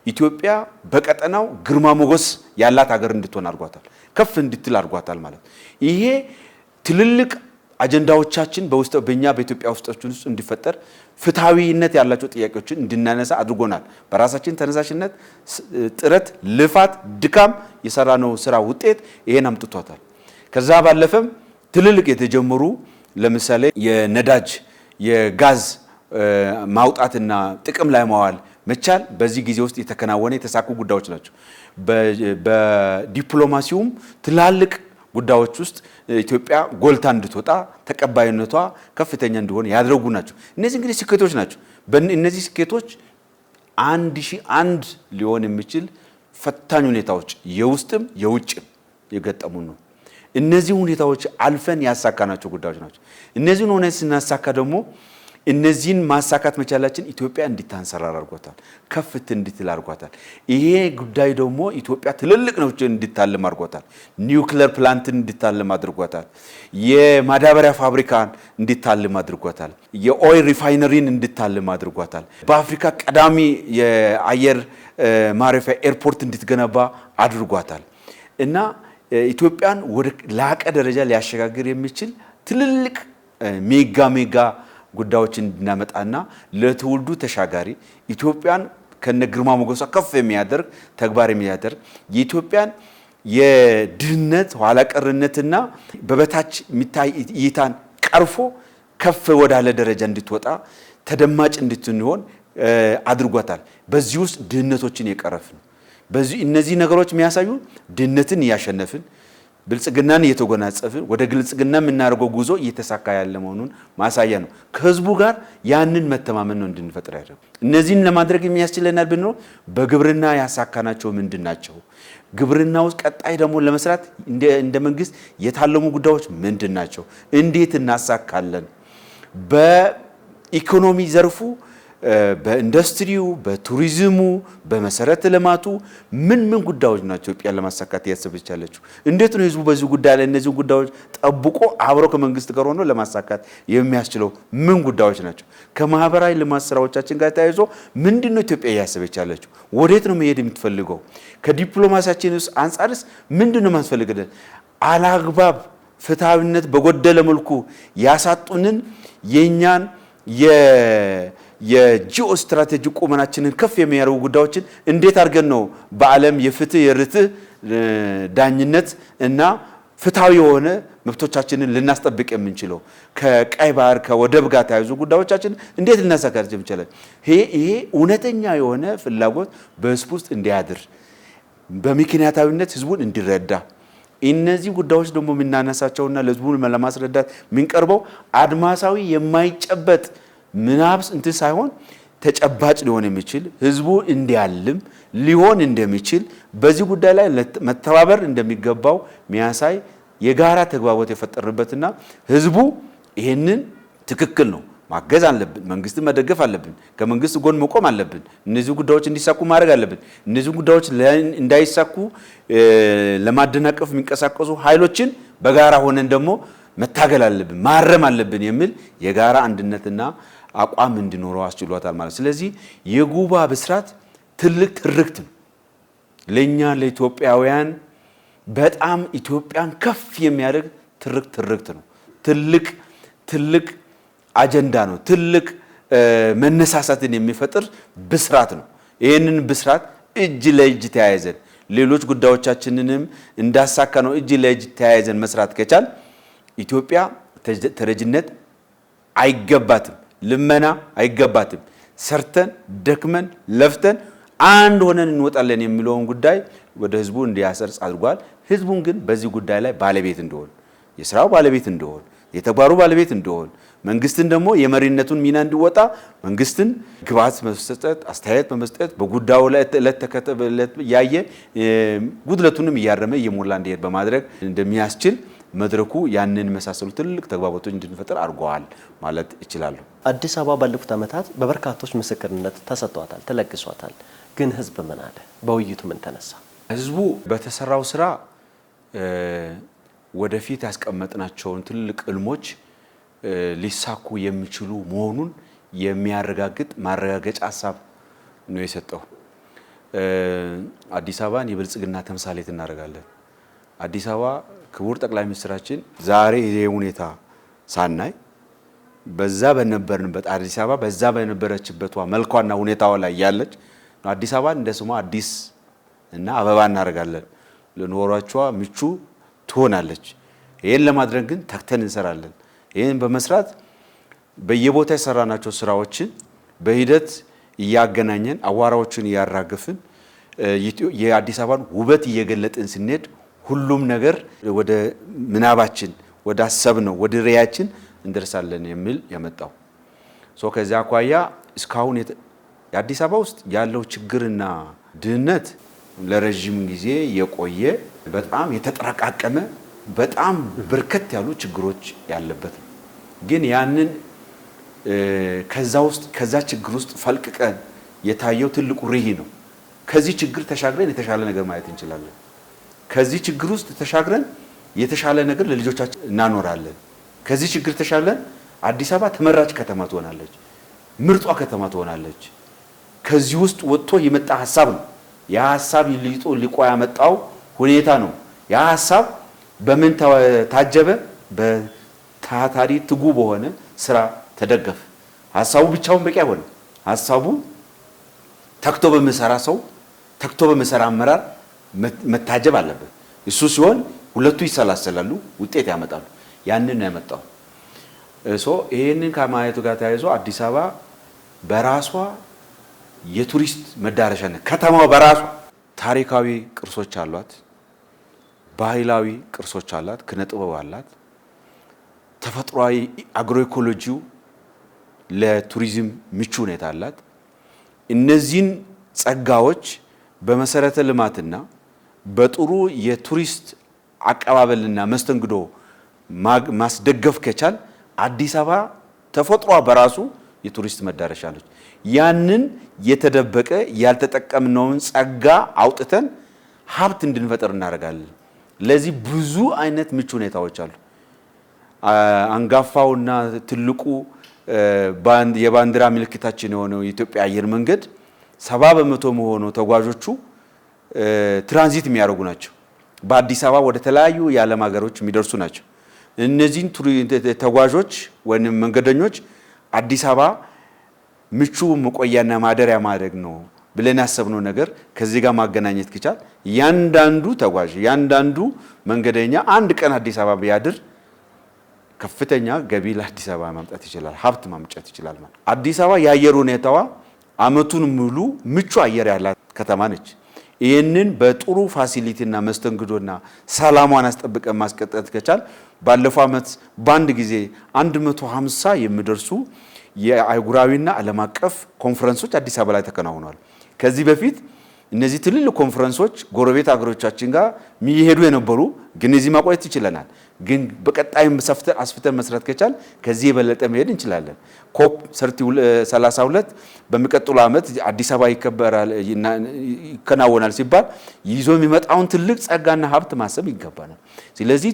ኢትዮጵያ በቀጠናው ግርማ ሞገስ ያላት ሀገር እንድትሆን አድርጓታል፣ ከፍ እንድትል አድርጓታል ማለት ይሄ ትልልቅ አጀንዳዎቻችን በእኛ በኢትዮጵያ ውስጥ እንዲፈጠር ፍትሃዊነት ያላቸው ጥያቄዎችን እንድናነሳ አድርጎናል። በራሳችን ተነሳሽነት ጥረት፣ ልፋት፣ ድካም የሰራነው ስራ ውጤት ይሄን አምጥቷታል። ከዛ ባለፈም ትልልቅ የተጀመሩ ለምሳሌ የነዳጅ የጋዝ ማውጣትና ጥቅም ላይ ማዋል መቻል በዚህ ጊዜ ውስጥ የተከናወነ የተሳኩ ጉዳዮች ናቸው። በዲፕሎማሲውም ትላልቅ ጉዳዮች ውስጥ ኢትዮጵያ ጎልታ እንድትወጣ ተቀባይነቷ ከፍተኛ እንዲሆን ያደረጉ ናቸው። እነዚህ እንግዲህ ስኬቶች ናቸው። በእነዚህ ስኬቶች 1001 ሊሆን የሚችል ፈታኝ ሁኔታዎች የውስጥም የውጭም የገጠሙ ነው። እነዚህ ሁኔታዎች አልፈን ያሳካናቸው ጉዳዮች ናቸው። እነዚህን ሆነ ስናሳካ ደግሞ እነዚህን ማሳካት መቻላችን ኢትዮጵያ እንድታንሰራራ አድርጓታል፣ ከፍት እንድትል አድርጓታል። ይሄ ጉዳይ ደግሞ ኢትዮጵያ ትልልቅ ነው እንድታልም አድርጓታል። ኒውክሌር ፕላንትን እንድታልም አድርጓታል። የማዳበሪያ ፋብሪካን እንድታልም አድርጓታል። የኦይል ሪፋይነሪን እንድታልም አድርጓታል። በአፍሪካ ቀዳሚ የአየር ማረፊያ ኤርፖርት እንድትገነባ አድርጓታል። እና ኢትዮጵያን ወደ ላቀ ደረጃ ሊያሸጋግር የሚችል ትልልቅ ሜጋ ጉዳዮችን እንድናመጣና ለትውልዱ ተሻጋሪ ኢትዮጵያን ከነግርማ ሞገሷ ከፍ የሚያደርግ ተግባር የሚያደርግ የኢትዮጵያን የድህነት ኋላ ቀርነትና በበታች የሚታይ እይታን ቀርፎ ከፍ ወዳለ ደረጃ እንድትወጣ ተደማጭ እንድትሆን አድርጓታል። በዚህ ውስጥ ድህነቶችን የቀረፍን እነዚህ ነገሮች የሚያሳዩ ድህነትን እያሸነፍን ብልጽግናን እየተጎናጸፍን ወደ ብልጽግና የምናደርገው ጉዞ እየተሳካ ያለ መሆኑን ማሳያ ነው። ከህዝቡ ጋር ያንን መተማመን ነው እንድንፈጥር ያደረገው። እነዚህን ለማድረግ የሚያስችለናል ብንኖር በግብርና ያሳካናቸው ምንድናቸው? ግብርና ውስጥ ቀጣይ ደግሞ ለመስራት እንደ መንግስት የታለሙ ጉዳዮች ምንድናቸው? እንዴት እናሳካለን? በኢኮኖሚ ዘርፉ በኢንዱስትሪው፣ በቱሪዝሙ፣ በመሰረተ ልማቱ ምን ጉዳዮች ናቸው ኢትዮጵያን ለማሳካት ያሰበች ያለችው? እንዴት ነው ህዝቡ በዚህ ጉዳይ ላይ እነዚህ ጉዳዮች ጠብቆ አብሮ ከመንግስት ጋር ሆኖ ለማሳካት የሚያስችለው ምን ጉዳዮች ናቸው? ከማህበራዊ ልማት ስራዎቻችን ጋር ተያይዞ ምንድነው ኢትዮጵያ ያሰበች ያለችው? ወዴት ነው መሄድ የምትፈልገው? ከዲፕሎማሲያችን ውስጥ አንጻርስ ምንድነው ማስፈልገው? አላግባብ ፍትሃዊነት በጎደለ መልኩ ያሳጡንን የኛን የጂኦ ስትራቴጂ ቁመናችንን ከፍ የሚያደርጉ ጉዳዮችን እንዴት አድርገን ነው በዓለም የፍትህ የርትህ ዳኝነት እና ፍትሃዊ የሆነ መብቶቻችንን ልናስጠብቅ የምንችለው? ከቀይ ባህር ከወደብ ጋር ተያይዞ ጉዳዮቻችን እንዴት ልናሳካት እንችላለን? ይሄ እውነተኛ የሆነ ፍላጎት በህዝብ ውስጥ እንዲያድር በምክንያታዊነት ህዝቡን እንዲረዳ እነዚህ ጉዳዮች ደግሞ የምናነሳቸውና ለህዝቡን ለማስረዳት የምንቀርበው አድማሳዊ የማይጨበጥ ምናብስ እንትን ሳይሆን ተጨባጭ ሊሆን የሚችል ህዝቡ እንዲያልም ሊሆን እንደሚችል በዚህ ጉዳይ ላይ መተባበር እንደሚገባው ሚያሳይ የጋራ ተግባቦት የፈጠርንበትና ህዝቡ ይሄንን ትክክል ነው ማገዝ አለብን፣ መንግስትን መደገፍ አለብን፣ ከመንግስት ጎን መቆም አለብን፣ እነዚህ ጉዳዮች እንዲሳኩ ማድረግ አለብን፣ እነዚህ ጉዳዮች እንዳይሳኩ ለማደናቀፍ የሚንቀሳቀሱ ኃይሎችን በጋራ ሆነን ደግሞ መታገል አለብን፣ ማረም አለብን የሚል የጋራ አንድነትና አቋም እንዲኖረው አስችሏታል ማለት። ስለዚህ የጉባ ብስራት ትልቅ ትርክት ነው ለኛ ለኢትዮጵያውያን፣ በጣም ኢትዮጵያን ከፍ የሚያደርግ ትርክት ነው። ትልቅ አጀንዳ ነው። ትልቅ መነሳሳትን የሚፈጥር ብስራት ነው። ይሄንን ብስራት እጅ ለእጅ ተያይዘን ሌሎች ጉዳዮቻችንንም እንዳሳካ ነው እጅ ለእጅ ተያይዘን መስራት ከቻል ኢትዮጵያ ተረጅነት አይገባትም፣ ልመና አይገባትም። ሰርተን ደክመን ለፍተን አንድ ሆነን እንወጣለን የሚለውን ጉዳይ ወደ ህዝቡ እንዲያሰርጽ አድርጓል። ህዝቡን ግን በዚህ ጉዳይ ላይ ባለቤት እንደሆን፣ የሥራው ባለቤት እንደሆን፣ የተግባሩ ባለቤት እንደሆን፣ መንግስትን ደግሞ የመሪነቱን ሚና እንዲወጣ መንግስትን ግብዓት መስጠት፣ አስተያየት በመስጠት በጉዳዩ ላይ ለተከተበለት ያየ ጉድለቱንም እያረመ እየሞላ እንዲሄድ በማድረግ እንደሚያስችል መድረኩ ያንን መሳሰሉ ትልቅ ተግባቦቶች እንድንፈጥር አድርገዋል ማለት ይችላል። አዲስ አበባ ባለፉት ዓመታት በበርካቶች ምስክርነት ተሰጥቷታል፣ ተለግሷታል። ግን ህዝብ ምን አለ? በውይይቱ ምን ተነሳ? ህዝቡ በተሰራው ስራ ወደፊት ያስቀመጥናቸውን ትልቅ ህልሞች ሊሳኩ የሚችሉ መሆኑን የሚያረጋግጥ ማረጋገጫ ሐሳብ ነው የሰጠው። አዲስ አበባን የብልጽግና ተምሳሌት እናደርጋለን። አዲስ አበባ ክቡር ጠቅላይ ሚኒስትራችን ዛሬ ይሄ ሁኔታ ሳናይ በዛ በነበርንበት አዲስ አበባ በዛ በነበረችበት መልኳና ሁኔታዋ ላይ ያለች አዲስ አበባን እንደ ስሟ አዲስ እና አበባ እናደርጋለን፣ ለኖሯቿ ምቹ ትሆናለች። ይሄን ለማድረግ ግን ተክተን እንሰራለን። ይሄን በመስራት በየቦታ የሰራናቸው ስራዎችን በሂደት እያገናኘን አዋራዎችን እያራገፍን የአዲስ አበባን ውበት እየገለጥን ስንሄድ ሁሉም ነገር ወደ ምናባችን ወደ አሰብነው ወደ ራያችን እንደርሳለን የሚል ያመጣው ከዚያ አኳያ እስካሁን የአዲስ አበባ ውስጥ ያለው ችግርና ድህነት ለረጅም ጊዜ የቆየ በጣም የተጠራቀመ በጣም በርከት ያሉ ችግሮች ያለበት ነው። ግን ያንን ከዛ ችግር ውስጥ ፈልቅቀን የታየው ትልቁ ርዕይ ነው። ከዚህ ችግር ተሻግረን የተሻለ ነገር ማየት እንችላለን። ከዚህ ችግር ውስጥ ተሻግረን የተሻለ ነገር ለልጆቻችን እናኖራለን። ከዚህ ችግር ተሻለን አዲስ አበባ ተመራጭ ከተማ ትሆናለች፣ ምርጧ ከተማ ትሆናለች። ከዚህ ውስጥ ወጥቶ የመጣ ሐሳብ ነው። ያ ሐሳብ ሊቆ ያመጣው ሁኔታ ነው። ያ ሐሳብ በምን ታጀበ? በታታሪ ትጉ በሆነ ስራ ተደገፈ። ሐሳቡ ብቻውን በቂ አይሆንም። ሐሳቡ ተክቶ በመሰራ ሰው ተክቶ በመሰራ አመራር መታጀብ አለበት። እሱ ሲሆን ሁለቱ ይሰላሰላሉ፣ ውጤት ያመጣሉ። ያንን ነው ያመጣው። ይሄንን ከማየቱ ጋር ተያይዞ አዲስ አበባ በራሷ የቱሪስት መዳረሻ ነች። ከተማው በራሷ ታሪካዊ ቅርሶች አሏት፣ ባህላዊ ቅርሶች አላት፣ ክነጥበብ አላት። ተፈጥሯዊ አግሮኢኮሎጂው ለቱሪዝም ምቹ ሁኔታ አላት። እነዚህን ጸጋዎች በመሰረተ ልማትና በጥሩ የቱሪስት አቀባበልና መስተንግዶ ማስደገፍ ከቻል አዲስ አበባ ተፈጥሯ በራሱ የቱሪስት መዳረሻ ነች። ያንን የተደበቀ ያልተጠቀምነውን ጸጋ አውጥተን ሀብት እንድንፈጠር እናደርጋለን። ለዚህ ብዙ አይነት ምቹ ሁኔታዎች አሉ። አንጋፋውና ትልቁ የባንዲራ ምልክታችን የሆነው የኢትዮጵያ አየር መንገድ 70% መሆኑ ተጓዦቹ ትራንዚት የሚያደርጉ ናቸው። በአዲስ አበባ ወደ ተለያዩ የዓለም ሀገሮች የሚደርሱ ናቸው። እነዚህን ተጓዦች ወይም መንገደኞች አዲስ አበባ ምቹ መቆያና ማደሪያ ማድረግ ነው ብለን ያሰብነው ነገር ከዚህ ጋር ማገናኘት ከቻል ያንዳንዱ ተጓዥ ያንዳንዱ መንገደኛ አንድ ቀን አዲስ አበባ ቢያድር ከፍተኛ ገቢ ለአዲስ አበባ ማምጣት ይችላል፣ ሀብት ማምጣት ይችላል ማለት። አዲስ አበባ የአየር ሁኔታዋ አመቱን ሙሉ ምቹ አየር ያላት ከተማ ነች። ይህንን በጥሩ ፋሲሊቲና መስተንግዶና ሰላሟን አስጠብቀን ማስቀጠል ከቻል ባለፈው አመት በአንድ ጊዜ 150 የሚደርሱ የአህጉራዊና ዓለም አቀፍ ኮንፈረንሶች አዲስ አበባ ላይ ተከናውነዋል። ከዚህ በፊት እነዚህ ትልልቅ ኮንፈረንሶች ጎረቤት አገሮቻችን ጋር የሚሄዱ የነበሩ ግን እዚህ ማቆየት ይችላል። ግን በቀጣይም አስፍተን መስራት ከቻል ከዚህ የበለጠ መሄድ እንችላለን። ኮፕ 32 በሚቀጥለው ዓመት አዲስ አበባ ይከናወናል ሲባል ይዞ የሚመጣውን ትልቅ ጸጋና ሀብት ማሰብ ይገባናል። ስለዚህ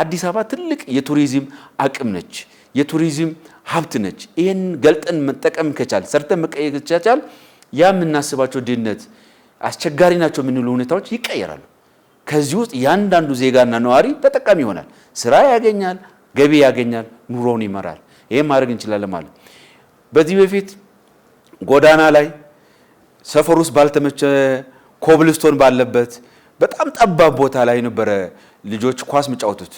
አዲስ አበባ ትልቅ የቱሪዝም አቅም ነች፣ የቱሪዝም ሀብት ነች። ይህን ገልጠን መጠቀም ከቻል ሰርተን መቀየር ከቻል ያ የምናስባቸው ድህነት አስቸጋሪ ናቸው የምንሉ ሁኔታዎች ይቀየራሉ። ከዚህ ውስጥ ያንዳንዱ ዜጋና ነዋሪ ተጠቃሚ ይሆናል፣ ስራ ያገኛል፣ ገቢ ያገኛል፣ ኑሮውን ይመራል። ይሄን ማድረግ እንችላለን ማለት። በዚህ በፊት ጎዳና ላይ ሰፈር ውስጥ ባልተመቸ ኮብልስቶን ባለበት በጣም ጠባብ ቦታ ላይ ነበረ ልጆች ኳስ የሚጫወቱት፣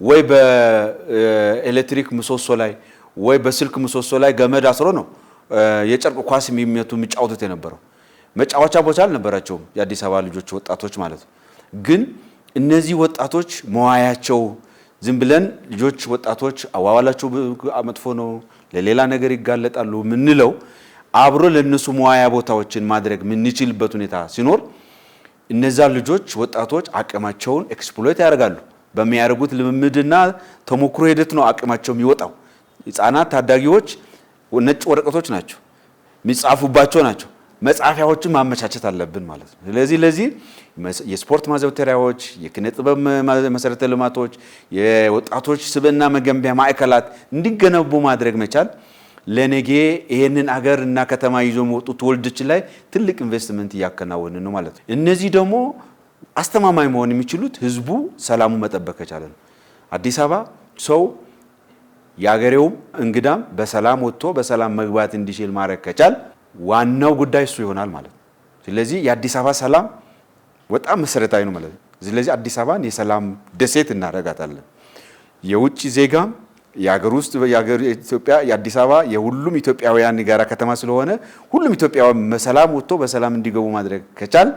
ወይ በኤሌክትሪክ ምሰሶ ላይ ወይ በስልክ ምሰሶ ላይ ገመድ አስሮ ነው የጨርቅ ኳስ የሚጫወቱት የነበረው። መጫወቻ ቦታ አልነበራቸውም የአዲስ አበባ ልጆች ወጣቶች ማለት ነው። ግን እነዚህ ወጣቶች መዋያቸው ዝም ብለን ልጆች ወጣቶች አዋዋላቸው መጥፎ ነው ለሌላ ነገር ይጋለጣሉ ምንለው አብሮ ለነሱ መዋያ ቦታዎችን ማድረግ ምንችልበት ሁኔታ ሲኖር እነዛ ልጆች ወጣቶች አቅማቸውን ኤክስፕሎይት ያደርጋሉ። በሚያደርጉት ልምምድና ተሞክሮ ሂደት ነው አቅማቸው የሚወጣው። ህፃናት ታዳጊዎች ነጭ ወረቀቶች ናቸው የሚጻፉባቸው ናቸው። መጻፊያዎችን ማመቻቸት አለብን ማለት ነው። ስለዚህ ለዚህ የስፖርት ማዘውተሪያዎች፣ የኪነ ጥበብ መሰረተ ልማቶች፣ የወጣቶች ስብዕና መገንቢያ ማዕከላት እንዲገነቡ ማድረግ መቻል ለነገ ይሄንን አገር እና ከተማ ይዞ መውጡ ትውልዶች ላይ ትልቅ ኢንቨስትመንት እያከናወንን ነው ማለት ነው። እነዚህ ደግሞ አስተማማኝ መሆን የሚችሉት ህዝቡ ሰላሙ መጠበቅ ከቻለ ነው። አዲስ አበባ ሰው ያገሬውም እንግዳም በሰላም ወጥቶ በሰላም መግባት እንዲችል ማድረግ ከቻል ዋናው ጉዳይ እሱ ይሆናል ማለት ነው። ስለዚህ የአዲስ አበባ ሰላም በጣም መሰረታዊ ነው ማለት ነው። ስለዚህ አዲስ አበባን የሰላም ደሴት እናደርጋታለን። የውጭ ዜጋም የሀገር ውስጥ ኢትዮጵያ የአዲስ አበባ የሁሉም ኢትዮጵያውያን የጋራ ከተማ ስለሆነ ሁሉም ኢትዮጵያውያን በሰላም ወጥቶ በሰላም እንዲገቡ ማድረግ ከቻል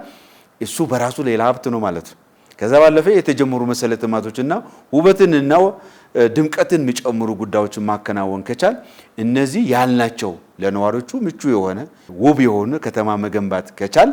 እሱ በራሱ ሌላ ሀብት ነው ማለት ነው። ከዛ ባለፈ የተጀመሩ መሰረተ ልማቶችና ውበትንና ድምቀትን የሚጨምሩ ጉዳዮችን ማከናወን ከቻል እነዚህ ያልናቸው ለነዋሪዎቹ ምቹ የሆነ ውብ የሆነ ከተማ መገንባት ከቻል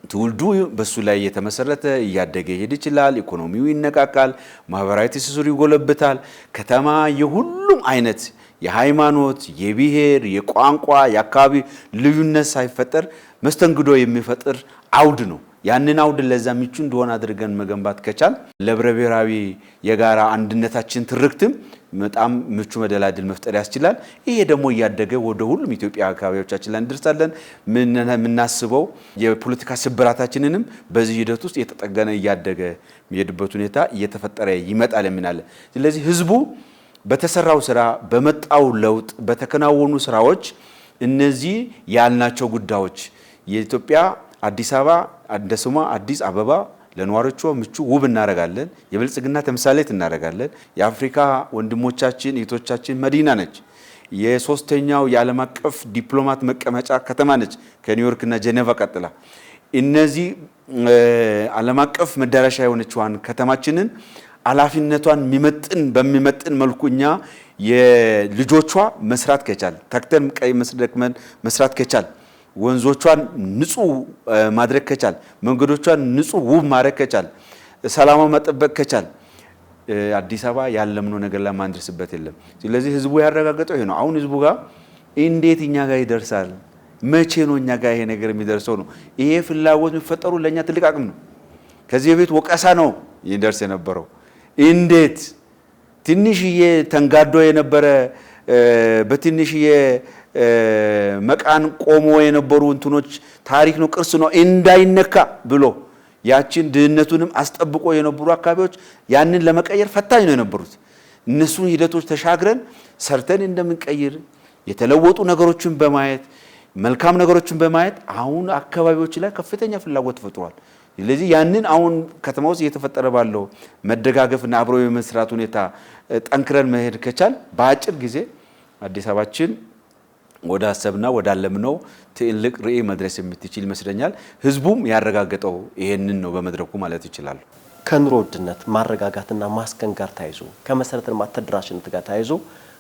ትውልዱ በሱ ላይ የተመሰረተ እያደገ ይሄድ ይችላል። ኢኮኖሚው ይነቃቃል፣ ማህበራዊ ትስስሩ ይጎለብታል። ከተማ የሁሉም አይነት የሃይማኖት፣ የብሔር፣ የቋንቋ፣ የአካባቢ ልዩነት ሳይፈጠር መስተንግዶ የሚፈጥር አውድ ነው። ያንን አውድ ለዛ ምቹ እንደሆነ አድርገን መገንባት ከቻል ለህብረ ብሔራዊ የጋራ አንድነታችን ትርክትም በጣም ምቹ መደላድል መፍጠር ያስችላል። ይሄ ደግሞ እያደገ ወደ ሁሉም ኢትዮጵያ አካባቢዎቻችን ላይ እንደርሳለን። ምናስበው የፖለቲካ ስብራታችንንም በዚህ ሂደት ውስጥ የተጠገነ እያደገ የሚሄድበት ሁኔታ እየተፈጠረ ይመጣል የምናለን። ስለዚህ ህዝቡ በተሰራው ስራ በመጣው ለውጥ በተከናወኑ ስራዎች እነዚህ ያልናቸው ጉዳዮች የኢትዮጵያ አዲስ አበባ እንደ ስሟ አዲስ አበባ ለነዋሪዎቿ ምቹ ውብ እናደርጋለን። የብልጽግና ተምሳሌት እናደርጋለን። የአፍሪካ ወንድሞቻችን እህቶቻችን መዲና ነች። የሶስተኛው የዓለም አቀፍ ዲፕሎማት መቀመጫ ከተማ ነች ከኒውዮርክ እና ጄኔቫ ቀጥላ። እነዚህ ዓለም አቀፍ መዳረሻ የሆነችዋን ከተማችንን ኃላፊነቷን በሚመጥን መልኩ እኛ የልጆቿ መስራት ከቻል ተክተን ቀይ መስደክመን መስራት ከቻል ወንዞቿን ንጹህ ማድረግ ከቻል መንገዶቿን ንጹህ ውብ ማድረግ ከቻል ሰላማ መጠበቅ ከቻል አዲስ አበባ ያለምነው ነገር ላይ ማንደርስበት የለም። ስለዚህ ህዝቡ ያረጋገጠው ይሄ ነው። አሁን ህዝቡ ጋር እንዴት እኛ ጋር ይደርሳል? መቼ ነው እኛ ጋር ይሄ ነገር የሚደርሰው ነው? ይሄ ፍላጎት የሚፈጠሩ ለኛ ትልቅ አቅም ነው። ከዚህ በፊት ወቀሳ ነው ይደርስ የነበረው። እንዴት ትንሽዬ ተንጋዶ የነበረ በትንሽዬ መቃን ቆሞ የነበሩ እንትኖች ታሪክ ነው ቅርስ ነው እንዳይነካ ብሎ ያችን ድህነቱንም አስጠብቆ የነበሩ አካባቢዎች ያንን ለመቀየር ፈታኝ ነው የነበሩት። እነሱን ሂደቶች ተሻግረን ሰርተን እንደምንቀይር የተለወጡ ነገሮችን በማየት መልካም ነገሮችን በማየት አሁን አካባቢዎች ላይ ከፍተኛ ፍላጎት ተፈጥሯል። ስለዚህ ያንን አሁን ከተማ ውስጥ እየተፈጠረ ባለው መደጋገፍና አብሮ የመስራት ሁኔታ ጠንክረን መሄድ ከቻል በአጭር ጊዜ አዲስ አበባችን ወደ አሰብና ወደ አለምነው ትልቅ ራዕይ መድረስ የምትችል ይመስለኛል። ህዝቡም ያረጋገጠው ይሄንን ነው በመድረኩ ማለት ይችላል። ከኑሮ ውድነት ማረጋጋትና ማስከን ጋር ተያይዞ ከመሰረተ ልማት ተደራሽነት ጋር ተያይዞ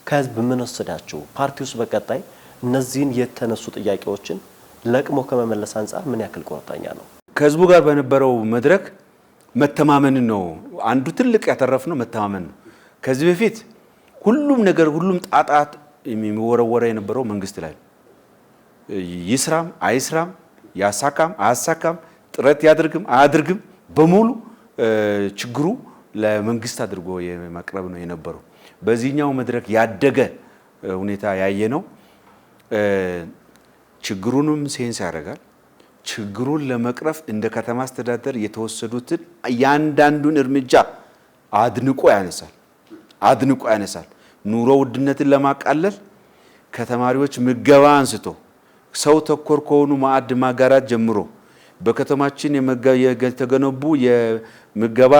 ከህዝብ ምን ወሰዳችሁ? ፓርቲውስ በቀጣይ እነዚህን የተነሱ ጥያቄዎችን ለቅሞ ከመመለስ አንፃር ምን ያክል ቁርጠኛ ነው? ከህዝቡ ጋር በነበረው መድረክ መተማመን ነው አንዱ ትልቅ ያተረፍነው መተማመን ነው። ከዚህ በፊት ሁሉም ነገር ሁሉም ጣጣት የሚወረወረ የነበረው መንግስት ላይ ይስራም አይስራም ያሳካም አያሳካም ጥረት ያድርግም አያድርግም በሙሉ ችግሩ ለመንግስት አድርጎ የማቅረብ ነው የነበረው። በዚህኛው መድረክ ያደገ ሁኔታ ያየ ነው። ችግሩንም ሴንስ ያደርጋል። ችግሩን ለመቅረፍ እንደ ከተማ አስተዳደር የተወሰዱትን እያንዳንዱን እርምጃ አድንቆ ያነሳል። ኑሮ ውድነትን ለማቃለል ከተማሪዎች ምገባ አንስቶ ሰው ተኮር ከሆኑ ማዕድ ማጋራት ጀምሮ በከተማችን የተገነቡ የምገባ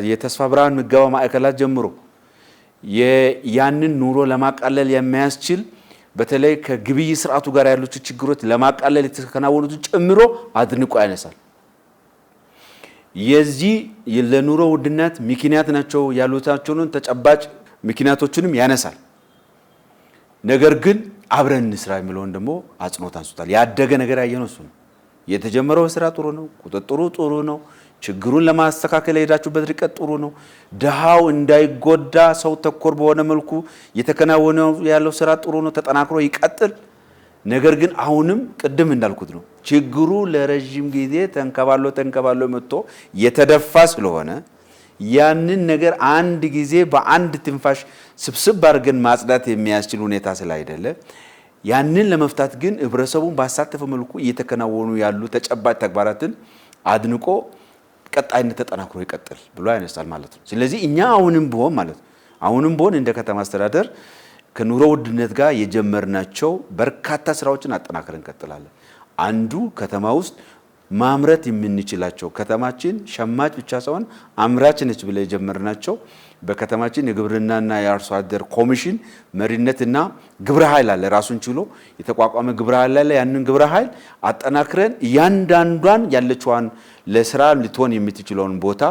የተስፋ ብርሃን ምገባ ማዕከላት ጀምሮ ያንን ኑሮ ለማቃለል የሚያስችል በተለይ ከግብይት ስርዓቱ ጋር ያሉት ችግሮች ለማቃለል የተከናወኑትን ጨምሮ አድንቆ ያነሳል። የዚህ ለኑሮ ውድነት ምክንያት ናቸው ያሉታቸውን ተጨባጭ ምክንያቶችንም ያነሳል። ነገር ግን አብረን እንስራ የሚለውን ደግሞ አጽንኦት አንስቷል። ያደገ ነገር ያየነው እሱ ነው። የተጀመረው ስራ ጥሩ ነው፣ ቁጥጥሩ ጥሩ ነው፣ ችግሩን ለማስተካከል የሄዳችሁበት ርቀት ጥሩ ነው። ድሃው እንዳይጎዳ ሰው ተኮር በሆነ መልኩ የተከናወነው ያለው ስራ ጥሩ ነው፣ ተጠናክሮ ይቀጥል። ነገር ግን አሁንም ቅድም እንዳልኩት ነው ችግሩ ለረጅም ጊዜ ተንከባሎ መጥቶ የተደፋ ስለሆነ ያንን ነገር አንድ ጊዜ በአንድ ትንፋሽ ስብስብ አድርገን ማጽዳት የሚያስችል ሁኔታ ስላይደለ ያንን ለመፍታት ግን ህብረተሰቡን ባሳተፈ መልኩ እየተከናወኑ ያሉ ተጨባጭ ተግባራትን አድንቆ ቀጣይነት ተጠናክሮ ይቀጥል ብሎ ያነሳል ማለት ነው። ስለዚህ እኛ አሁንም ቢሆን እንደ ከተማ አስተዳደር ከኑሮ ውድነት ጋር የጀመርናቸው በርካታ ስራዎችን አጠናክረን እንቀጥላለን። አንዱ ከተማ ውስጥ ማምረት የምንችላቸው ከተማችን ሸማች ብቻ ሳይሆን አምራች ነች ብለ የጀመርናቸው በከተማችን የግብርናና የአርሶ አደር ኮሚሽን መሪነትና ግብረ ኃይል አለ። ራሱን ችሎ የተቋቋመ ግብረ ኃይል አለ። ያንን ግብረ ኃይል አጠናክረን እያንዳንዷን ያለችዋን ለስራ ልትሆን የምትችለውን ቦታ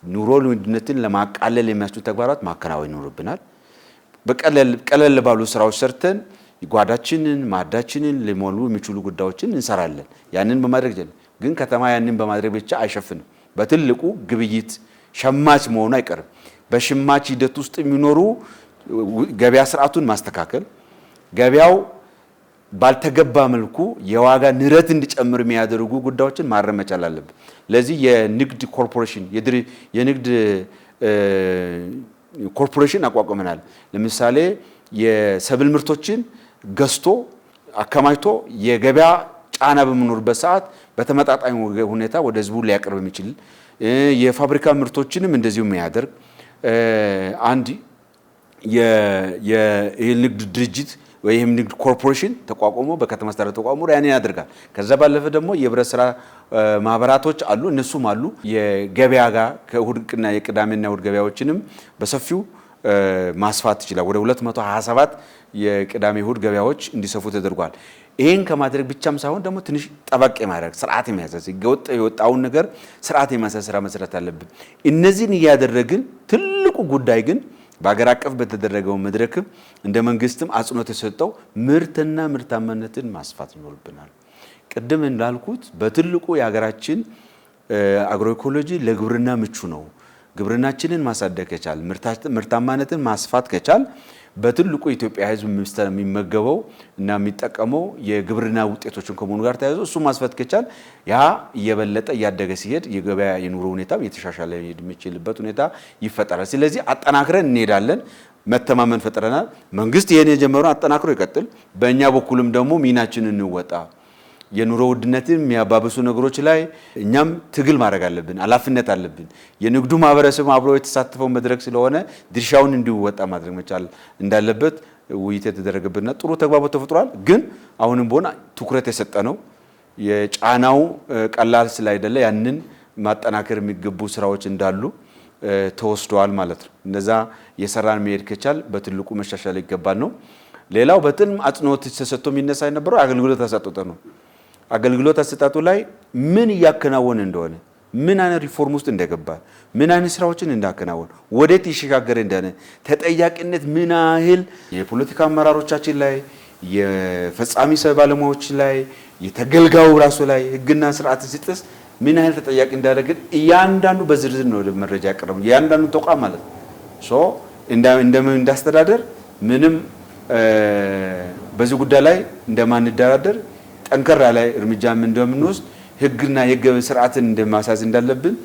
ኑሮ ውድነትን ለማቃለል የሚያስችሉ ተግባራት ማከናወን ይኖርብናል። በቀለል ባሉ ስራዎች ሰርተን ጓዳችንን ማዳችንን ሊሞሉ የሚችሉ ጉዳዮችን እንሰራለን። ያንን በማድረግ ግን ከተማ ያንን በማድረግ ብቻ አይሸፍንም። በትልቁ ግብይት ሸማች መሆኑ አይቀርም። በሽማች ሂደት ውስጥ የሚኖሩ ገበያ ስርዓቱን ማስተካከል፣ ገበያው ባልተገባ መልኩ የዋጋ ንረት እንዲጨምር የሚያደርጉ ጉዳዮችን ማረም መቻል አለብን። ለዚህ የንግድ ኮርፖሬሽን አቋቁመናል። ለምሳሌ የሰብል ምርቶችን ገዝቶ አከማችቶ የገበያ ጫና በሚኖርበት ሰዓት በተመጣጣኝ ሁኔታ ወደ ህዝቡ ሊያቀርብ የሚችል የፋብሪካ ምርቶችንም እንደዚሁ የሚያደርግ አንድ የንግድ ድርጅት ወይም ንግድ ኮርፖሬሽን ተቋቁሞ በከተማ አስተዳደር ተቋቁሞ ያንን ያደርጋል። ከዛ ባለፈ ደግሞ የህብረት ስራ ማህበራቶች አሉ፣ እነሱም አሉ። የገበያ ጋር ከእሁድና የቅዳሜና እሁድ ገበያዎችንም በሰፊው ማስፋት ይችላል። ወደ 227 የቅዳሜ እሁድ ገበያዎች እንዲሰፉ ተደርጓል። ይሄን ከማድረግ ብቻም ሳይሆን ደግሞ ትንሽ ጠበቅ የማድረግ ስርዓት የሚያዘዝ የወጣውን ነገር ስርዓት የማሰስ ስራ መስራት አለብን። እነዚህን እያደረግን ትልቁ ጉዳይ ግን በአገር አቀፍ በተደረገው መድረክ እንደ መንግስትም አጽንኦት የሰጠው ምርትና ምርታማነትን ማስፋት ይኖርብናል። ቅድም እንዳልኩት በትልቁ የሀገራችን አግሮኢኮሎጂ ለግብርና ምቹ ነው። ግብርናችንን ማሳደግ ከቻል ምርታማነትን ማስፋት ከቻል በትልቁ ኢትዮጵያ ህዝብ የሚመገበው እና የሚጠቀመው የግብርና ውጤቶችን ከመሆኑ ጋር ተያይዞ እሱ ማስፋት ከቻል ያ እየበለጠ እያደገ ሲሄድ የገበያ የኑሮ ሁኔታ የተሻሻለ የሚችልበት ሁኔታ ይፈጠራል። ስለዚህ አጠናክረን እንሄዳለን። መተማመን ፈጥረናል። መንግስት ይሄን የጀመረውን አጠናክሮ ይቀጥል። በእኛ በኩልም ደግሞ ሚናችንን እንወጣ። የኑሮ ውድነትን የሚያባብሱ ነገሮች ላይ እኛም ትግል ማድረግ አለብን፣ ኃላፊነት አለብን። የንግዱ ማህበረሰብ አብሮ የተሳተፈው መድረክ ስለሆነ ድርሻውን እንዲወጣ ማድረግ መቻል እንዳለበት ውይይት የተደረገበትና ጥሩ ተግባቦት ተፈጥሯል። ግን አሁንም ቢሆን ትኩረት የሰጠ ነው የጫናው ቀላል ስላይደለ ያንን ማጠናከር የሚገቡ ስራዎች እንዳሉ ተወስደዋል ማለት ነው። እነዛ የሰራን መሄድ ከቻል በትልቁ መሻሻል ይገባል ነው። ሌላው በጥልም አጽንኦት ተሰጥቶ የሚነሳ የነበረው አገልግሎት አሰጣጡ ነው። አገልግሎት አሰጣጡ ላይ ምን እያከናወነ እንደሆነ ምን አይነት ሪፎርም ውስጥ እንደገባ ምን አይነት ስራዎችን እንዳከናወን ወዴት ይሸጋገር እንደነ ተጠያቂነት ምን ያህል የፖለቲካ አመራሮቻችን ላይ የፈጻሚ ባለሙያዎች ላይ የተገልጋዩ ራሱ ላይ ህግና ስርዓት ሲጥስ ምን ያህል ተጠያቂ እንዳደረገ እያንዳንዱ በዝርዝር ነው መረጃ ያቀረበው እያንዳንዱ ተቋም ማለት ሶ እንዳስተዳደር ምንም በዚህ ጉዳይ ላይ እንደማንደራደር ጠንከር ያለ እርምጃም እንደምንወስድ ህግና የህግ ስርዓትን እንደማሳዝ እንዳለብን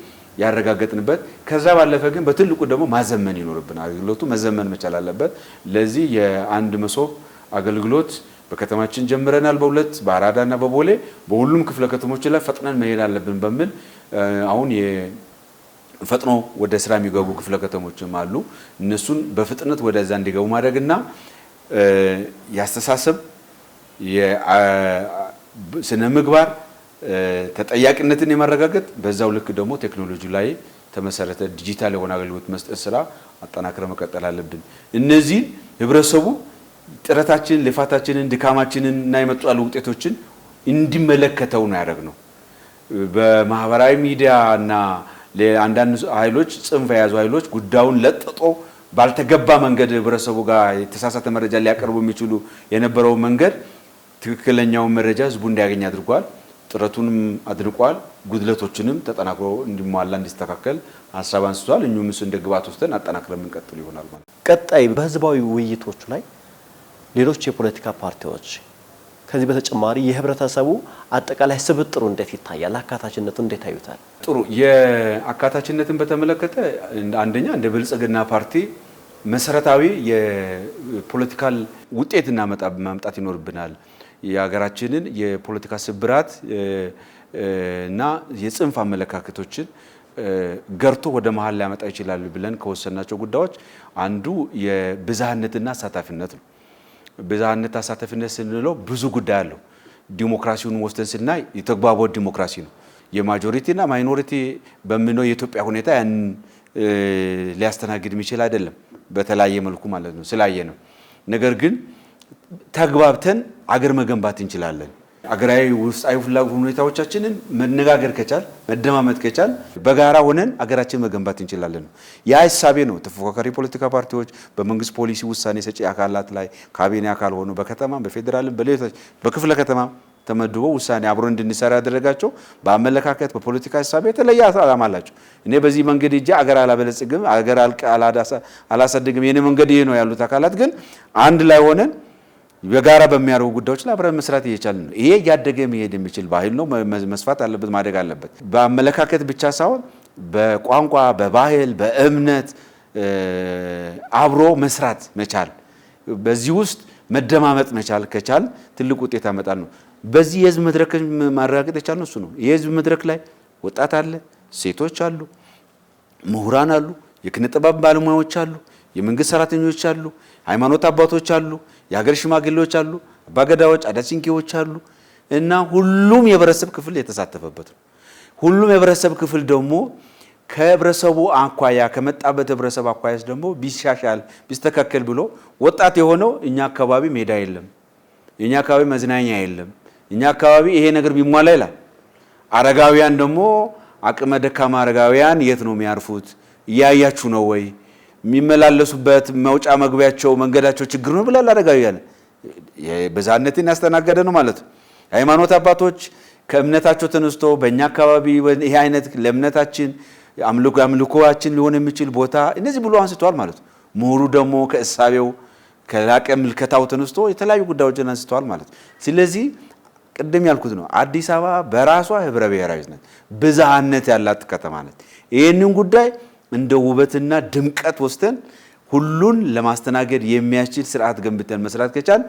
ያረጋገጥንበት ከዛ ባለፈ ግን በትልቁ ደግሞ ማዘመን ይኖርብናል አገልግሎቱ መዘመን መቻል አለበት ለዚህ የአንድ መሶብ አገልግሎት በከተማችን ጀምረናል በሁለት በአራዳና በቦሌ በሁሉም ክፍለ ከተሞች ላይ ፈጥነን መሄድ አለብን በሚል አሁን ፈጥኖ ወደ ስራ የሚገቡ ክፍለ ከተሞችም አሉ እነሱን በፍጥነት ወደዛ እንዲገቡ ማድረግና ያስተሳሰብ የስነ ምግባር ተጠያቂነትን የማረጋገጥ በዛው ልክ ደግሞ ቴክኖሎጂ ላይ ተመሰረተ ዲጂታል የሆነ አገልግሎት መስጠት ስራ አጠናክረን መቀጠል አለብን እነዚህ ህብረተሰቡ ጥረታችን ልፋታችንን ድካማችንን እና የመጡ ያሉ ውጤቶችን እንዲመለከተው ነው ያደረግነው በማህበራዊ ሚዲያና ለአንዳንድ ኃይሎች ጽንፍ የያዙ ኃይሎች ጉዳዩን ለጥጦ ባልተገባ መንገድ ህብረተሰቡ ጋር የተሳሳተ መረጃ ሊያቀርቡ የሚችሉ የነበረው መንገድ ትክክለኛው መረጃ ህዝቡ እንዲያገኝ አድርጓል ጥረቱንም አድንቋል ጉድለቶችንም ተጠናክሮ እንዲሟላ እንዲስተካከል ሐሳብ አንስቷል እኙም እንደ ግብአት ወስደን አጠናክረን እንቀጥል ይሆናል ማለት ቀጣይ በህዝባዊ ውይይቶቹ ላይ ሌሎች የፖለቲካ ፓርቲዎች ከዚህ በተጨማሪ የህብረተሰቡ አጠቃላይ ስብጥሩ እንዴት ይታያል አካታችነቱ እንዴት ታዩታል ጥሩ የአካታችነትን በተመለከተ አንደኛ እንደ ብልጽግና ፓርቲ መሰረታዊ የፖለቲካል ውጤትና ማምጣት ይኖርብናል የሀገራችንን የፖለቲካ ስብራት እና የጽንፍ አመለካከቶችን ገርቶ ወደ መሃል ሊያመጣ ይችላል ብለን ከወሰናቸው ጉዳዮች አንዱ የብዝሃነትና አሳታፊነት ነው ብዝሃነት አሳታፊነት ስንለው ብዙ ጉዳይ አለው ዲሞክራሲውን ወስተን ስናይ የተግባቦት ዲሞክራሲ ነው የማጆሪቲና ማይኖሪቲ በመኖር የኢትዮጵያ ሁኔታ ያን ሊያስተናግድ የሚችል አይደለም በተለያየ መልኩ ማለት ነው ስላየ ነው ነገር ግን ተግባብተን አገር መገንባት እንችላለን አገራዊ ውስጣዊ ፍላጎት ሁኔታዎቻችንን መነጋገር ከቻል መደማመጥ ከቻል በጋራ ሆነን አገራችን መገንባት እንችላለን ያ ሐሳቤ ነው ተፎካካሪ ፖለቲካ ፓርቲዎች በመንግስት ፖሊሲ ውሳኔ ሰጪ አካላት ላይ ካቢኔ አካል ሆኖ በከተማ በፌደራልም በሌሎች በክፍለ ከተማ ተመድቦ ውሳኔ አብሮ እንድንሰራ ያደረጋቸው በአመለካከት በፖለቲካ ሐሳብ የተለየ ዓላማ አላቸው እኔ በዚህ መንገድ እጄ አገር አላበለጽግም አገር አላሳድግም የኔ መንገድ ይሄ ነው ያሉት አካላት ግን አንድ ላይ ሆነን በጋራ በሚያደርጉ ጉዳዮች ላይ አብረን መስራት እየቻልን ነው ይሄ ያደገ መሄድ የሚችል ባህል ነው መስፋት አለበት ማደግ አለበት በአመለካከት ብቻ ሳይሆን በቋንቋ በባህል በእምነት አብሮ መስራት መቻል በዚህ ውስጥ መደማመጥ መቻል ከቻል ትልቅ ውጤት ያመጣል ነው በዚህ የህዝብ መድረክ ማረጋገጥ የቻልነው እሱ ነው የህዝብ መድረክ ላይ ወጣት አለ ሴቶች አሉ ምሁራን አሉ የኪነ ጥበብ ባለሙያዎች አሉ የመንግስት ሰራተኞች አሉ ሃይማኖት አባቶች አሉ የሀገር ሽማግሌዎች አሉ አባገዳዎች አዳሲንኪዎች አሉ እና ሁሉም የህብረተሰብ ክፍል የተሳተፈበት ነው ሁሉም የህብረተሰብ ክፍል ደግሞ ከህብረተሰቡ አኳያ ከመጣበት ህብረተሰብ አኳያስ ደግሞ ቢሻሻል ቢስተካከል ብሎ ወጣት የሆነው እኛ አካባቢ ሜዳ የለም የኛ አካባቢ መዝናኛ የለም እኛ አካባቢ ይሄ ነገር ቢሟላ ይላል አረጋውያን ደግሞ አቅመ ደካማ አረጋውያን የት ነው የሚያርፉት ያያችሁ ነው ወይ የሚመላለሱበት መውጫ መግቢያቸው መንገዳቸው ችግር ነው ብላል አረጋውያን የብዝሃነትን ያስተናገደ ነው ማለት ነው ሃይማኖት አባቶች ከእምነታቸው ተነስቶ በእኛ አካባቢ ይሄ አይነት ለእምነታችን አምልኮአችን ሊሆን የሚችል ቦታ እነዚህ ብሎ አንስተዋል ማለት ነው ምሁሩ ደግሞ ከእሳቤው ከላቀ ምልከታው ተነስቶ የተለያዩ ጉዳዮችን አንስተዋል ማለት ነው ስለዚህ ቅድም ያልኩት ነው አዲስ አበባ በራሷ ህብረ ብሔራዊት ነች ብዝሃነት ያላት ከተማ ነች ይሄንን ጉዳይ እንደ ውበትና ድምቀት ወስተን ሁሉን ለማስተናገድ የሚያስችል ስርዓት ገንብተን መስራት ከቻል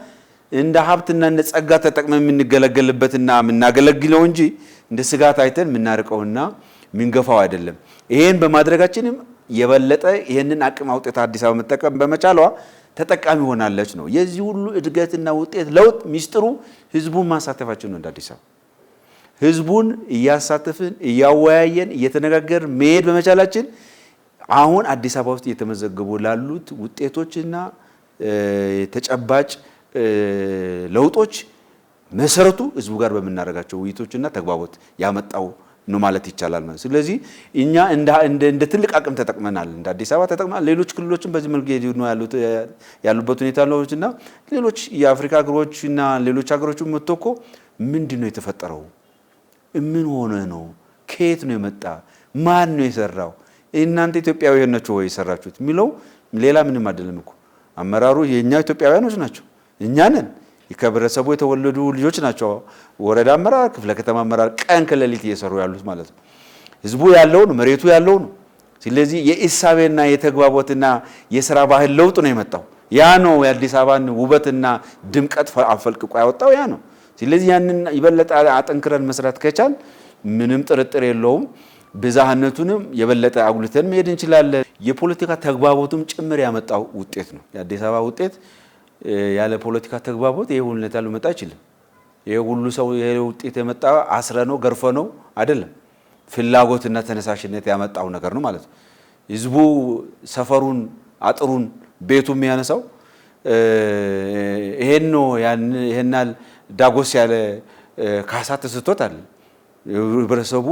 እንደ ሀብትና እንደ ጸጋ ተጠቅመን የምንገለገልበትና የምናገለግለው እንጂ እንደ ስጋት አይተን የምናርቀውና ምንገፋው አይደለም ይሄን በማድረጋችንም የበለጠ ይሄንን አቅም አውጥታ አዲስ አበባ መጠቀም በመቻሏ ተጠቃሚ ሆናለች ነው የዚህ ሁሉ እድገትና ውጤት ለውጥ ሚስጥሩ ህዝቡን ማሳተፋችን ነው እንደ አዲስ አበባ ህዝቡን እያሳተፍን እያወያየን እየተነጋገርን መሄድ በመቻላችን አሁን አዲስ አበባ ውስጥ እየተመዘገቡ ላሉት ውጤቶችና ተጨባጭ ለውጦች መሰረቱ ህዝቡ ጋር በመናረጋቸው ውይይቶችና ተግባቦት ያመጣው ነው ማለት ይቻላል ማለት። ስለዚህ እኛ እንደ ትልቅ አቅም ተጠቅመናል፣ እንደ አዲስ አበባ ተጠቅመናል። ሌሎች ክልሎችም በዚህ መልኩ ነው ያሉበት ሁኔታ ነውና ሌሎች የአፍሪካ ሀገሮችና ሌሎች ሀገሮችም መጥተው እኮ ምንድነው የተፈጠረው? ምን ሆነ ነው? ከየት ነው የመጣ? ማን ነው የሰራው? እናንተ ኢትዮጵያውያን ናችሁ ወይ የሰራችሁት የሚለው ሌላ ምንም አይደለም እኮ። አመራሩ የኛ ኢትዮጵያውያኖች ናቸው፣ እኛ ነን። የከብረሰቡ የተወለዱ ልጆች ናቸው። ወረዳ አመራር፣ ክፍለ ከተማ አመራር ቀን ከሌሊት እየሰሩ ያሉት ማለት ነው። ህዝቡ ያለው ነው፣ መሬቱ ያለው ነው። ስለዚህ የኢሳቤና የተግባቦትና የሥራ ባህል ለውጥ ነው የመጣው። ያ ነው የአዲስ አበባን ውበትና ድምቀት አፈልቅቆ ያወጣው ያ ነው። ስለዚህ ያንን ይበለጠ አጠንክረን መስራት ከቻል ምንም ጥርጥር የለውም ብዝሃነቱንም የበለጠ አጉልተን መሄድ እንችላለን። የፖለቲካ ተግባቦቱም ጭምር ያመጣው ውጤት ነው የአዲስ አበባ ውጤት። ያለ ፖለቲካ ተግባቦት ይሄ ሁሉ ነገር ሊመጣ አይችልም። ይሄ ሁሉ ሰው ይሄ ውጤት የመጣ አስረ ነው ገርፈ ነው አይደለም፣ ፍላጎትና ተነሳሽነት ያመጣው ነገር ነው ማለት ነው። ህዝቡ ሰፈሩን፣ አጥሩን፣ ቤቱን የሚያነሳው ይሄን ነው። ይሄናል ዳጎስ ያለ ካሳ ተሰጥቶታል። ህብረተሰቡ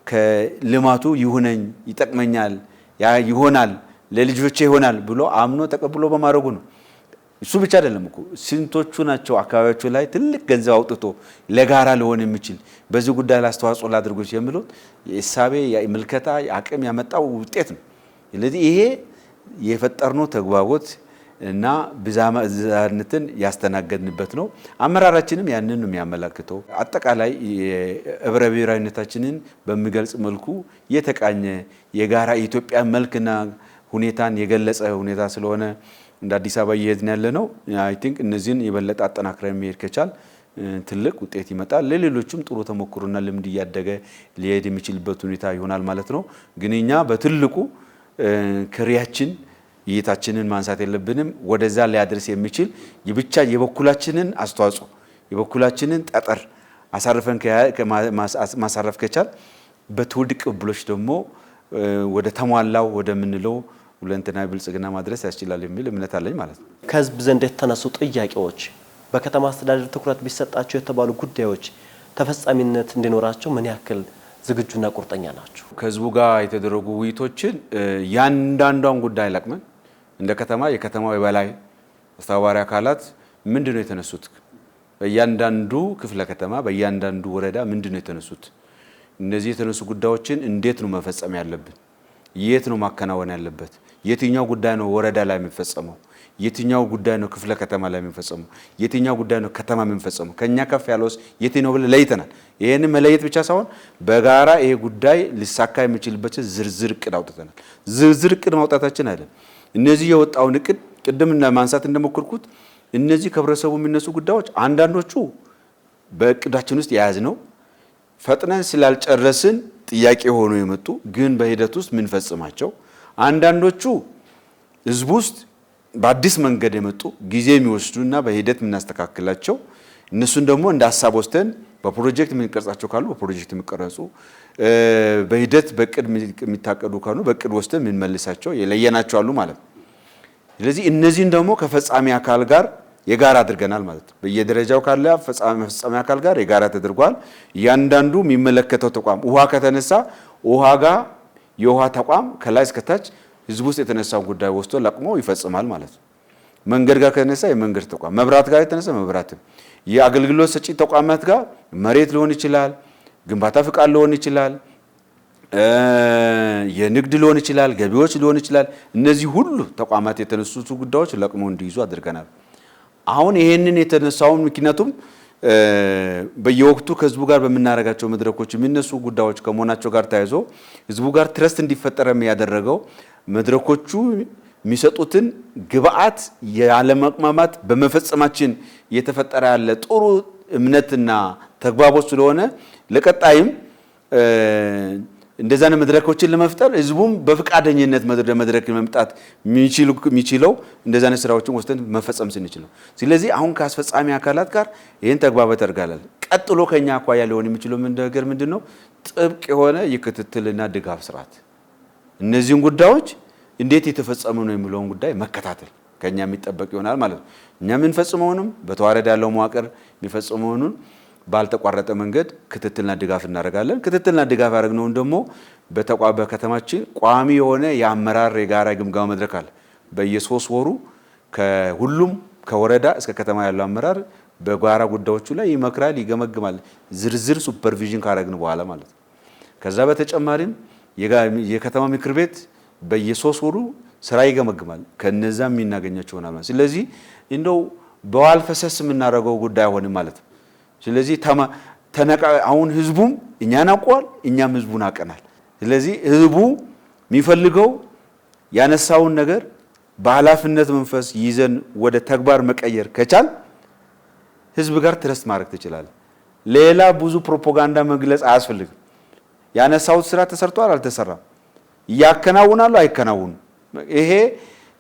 ከልማቱ ይሁነኝ፣ ይጠቅመኛል፣ ያ ይሆናል፣ ለልጆቼ ይሆናል ብሎ አምኖ ተቀብሎ በማድረጉ ነው። እሱ ብቻ አይደለም እኮ ስንቶቹ ናቸው አካባቢያቸው ላይ ትልቅ ገንዘብ አውጥቶ ለጋራ ሊሆን የሚችል በዚህ ጉዳይ ላይ አስተዋጽኦ ላድርጎች የሚሉት የእሳቤ የምልከታ አቅም ያመጣው ውጤት ነው። ስለዚህ ይሄ የፈጠርነው ተግባቦት እና ብዝሃነትን ያስተናገድንበት ነው። አመራራችንም ያንን ነው የሚያመላክተው። አጠቃላይ የህብረ ብሔራዊነታችንን በሚገልጽ መልኩ የተቃኘ የጋራ የኢትዮጵያ መልክና ሁኔታን የገለጸ ሁኔታ ስለሆነ እንደ አዲስ አበባ እየሄድን ያለ ነው። አይ ቲንክ እነዚህን የበለጠ አጠናክረን መሄድ ከቻል ትልቅ ውጤት ይመጣል። ለሌሎችም ጥሩ ተሞክሮና ልምድ እያደገ ሊሄድ የሚችልበት ሁኔታ ይሆናል ማለት ነው። ግን እኛ በትልቁ ክሪያችን እይታችንን ማንሳት የለብንም። ወደዛ ሊያደርስ የሚችል ብቻ የበኩላችንን አስተዋጽኦ የበኩላችንን ጠጠር አሳርፈን ማሳረፍ ከቻል በትውልድ ቅብብሎች ደግሞ ወደ ተሟላው ወደምንለው ሁለንተናዊ ብልጽግና ማድረስ ያስችላል የሚል እምነት አለኝ ማለት ነው። ከህዝብ ዘንድ የተነሱ ጥያቄዎች በከተማ አስተዳደር ትኩረት ቢሰጣቸው የተባሉ ጉዳዮች ተፈጻሚነት እንዲኖራቸው ምን ያክል ዝግጁና ቁርጠኛ ናቸው? ከህዝቡ ጋር የተደረጉ ውይይቶችን ያንዳንዷን ጉዳይ ለቅመን እንደ ከተማ የከተማው የበላይ አስተባባሪ አካላት ምንድነው የተነሱት፣ በእያንዳንዱ ክፍለ ከተማ በእያንዳንዱ ወረዳ ምንድነው የተነሱት፣ እነዚህ የተነሱ ጉዳዮችን እንዴት ነው መፈጸም ያለብን፣ የት ነው ማከናወን ያለበት፣ የትኛው ጉዳይ ነው ወረዳ ላይ የሚፈጸመው፣ የትኛው ጉዳይ ነው ክፍለ ከተማ ላይ የሚፈጸመው፣ የትኛው ጉዳይ ነው ከተማ የሚፈጸመው፣ ከኛ ከፍ ያለውስ የትኛው ብለን ለይተናል። ይሄን መለየት ብቻ ሳይሆን በጋራ ይሄ ጉዳይ ሊሳካ የሚችልበት ዝርዝር እቅድ አውጥተናል። ዝርዝር እቅድ ማውጣታችን አይደለም፣ እነዚህ የወጣውን እቅድ ቅድም ማንሳት እንደሞከርኩት እነዚህ ከህብረተሰቡ የሚነሱ ጉዳዮች አንዳንዶቹ በእቅዳችን ውስጥ የያዝነው ፈጥነን ስላልጨረስን ጥያቄ ሆኖ የመጡ ግን በሂደት ውስጥ ምን ፈጽማቸው፣ አንዳንዶቹ ህዝብ ውስጥ በአዲስ መንገድ የመጡ ጊዜ የሚወስዱና በሂደት የምናስተካክላቸው፣ እነሱን ደግሞ እንደ ሀሳብ ወስደን በፕሮጀክት የምንቀርጻቸው ካሉ በፕሮጀክት የሚቀረጹ፣ በሂደት በእቅድ የሚታቀዱ ካሉ በእቅድ ወስደን የምንመልሳቸው የለየናቸው አሉ ማለት ነው። ስለዚህ እነዚህን ደግሞ ከፈጻሚ አካል ጋር የጋራ አድርገናል ማለት ነው። በየደረጃው ካለ ፈጻሚ አካል ጋር የጋራ ተደርጓል። እያንዳንዱ የሚመለከተው ተቋም ውሃ ከተነሳ ውሃ ጋር የውሃ ተቋም ከላይ እስከታች ህዝብ ውስጥ የተነሳው ጉዳይ ወስዶ ለቅሞ ይፈጽማል ማለት ነው። መንገድ ጋር ከተነሳ የመንገድ ተቋም፣ መብራት ጋር የተነሳ መብራት፣ የአገልግሎት ሰጪ ተቋማት ጋር መሬት ሊሆን ይችላል፣ ግንባታ ፍቃድ ሊሆን ይችላል፣ የንግድ ሊሆን ይችላል፣ ገቢዎች ሊሆን ይችላል። እነዚህ ሁሉ ተቋማት የተነሱት ጉዳዮች ለቅሞ እንዲይዙ አድርገናል። አሁን ይሄንን የተነሳውን ምክንያቱም በየወቅቱ ከህዝቡ ጋር በመናረጋቸው መድረኮች የሚነሱ ጉዳዮች ከመሆናቸው ጋር ተያይዞ ህዝቡ ጋር ትረስት እንዲፈጠር ያደረገው መድረኮቹ የሚሰጡትን ግብአት ያለመቅማማት በመፈጸማችን የተፈጠረ ያለ ጥሩ እምነትና ተግባቦት ስለሆነ ለቀጣይም እንደዛነ መድረኮችን ለመፍጠር ህዝቡም በፍቃደኝነት መድረክ መምጣት የሚችለው እንደዛነ ስራዎችን ወስተን መፈጸም ስንችል ነው። ስለዚህ አሁን ከአስፈጻሚ አካላት ጋር ይሄን ተግባባት አድርጋለን። ቀጥሎ ከኛ አኳያ ሊሆን የሚችለው ነገር ምንድነው? ጥብቅ የሆነ የክትትልና ድጋፍ ስርዓት፣ እነዚህን ጉዳዮች እንዴት የተፈጸሙ ነው የሚለውን ጉዳይ መከታተል ከኛ የሚጠበቅ ይሆናል ማለት ነው። እኛ የምንፈጽመውንም በተዋረድ ያለው መዋቅር የሚፈጽመውንም ባልተቋረጠ መንገድ ክትትልና ድጋፍ እናደርጋለን። ክትትልና ድጋፍ ያደረግነውን ደግሞ በከተማችን ቋሚ የሆነ የአመራር የጋራ ግምገማ መድረክ አለ። በየ3 ወሩ ከሁሉም ከወረዳ እስከ ከተማ ያለው አመራር በጋራ ጉዳዮቹ ላይ ይመክራል፣ ይገመግማል። ዝርዝር ሱፐርቪዥን ካረግን በኋላ ማለት ነው። ከዛ በተጨማሪም የከተማ ምክር ቤት በየ3 ወሩ ስራ ይገመግማል። ከነዛም የሚናገኛቸው ሆናል ማለት። ስለዚህ እንደው በዋል ፈሰስ የምናደርገው ጉዳይ አይሆንም ማለት ነው። ስለዚህ አሁን ህዝቡም እኛን አውቋል፣ እኛም ህዝቡን አቀናል። ስለዚህ ህዝቡ የሚፈልገው ያነሳውን ነገር በኃላፊነት መንፈስ ይዘን ወደ ተግባር መቀየር ከቻል ህዝብ ጋር ትረስት ማድረግ ትችላለህ። ሌላ ብዙ ፕሮፓጋንዳ መግለጽ አያስፈልግም። ያነሳው ስራ ተሰርቷል አልተሰራም፣ ያከናውናሉ አይከናውኑ፣ ይሄ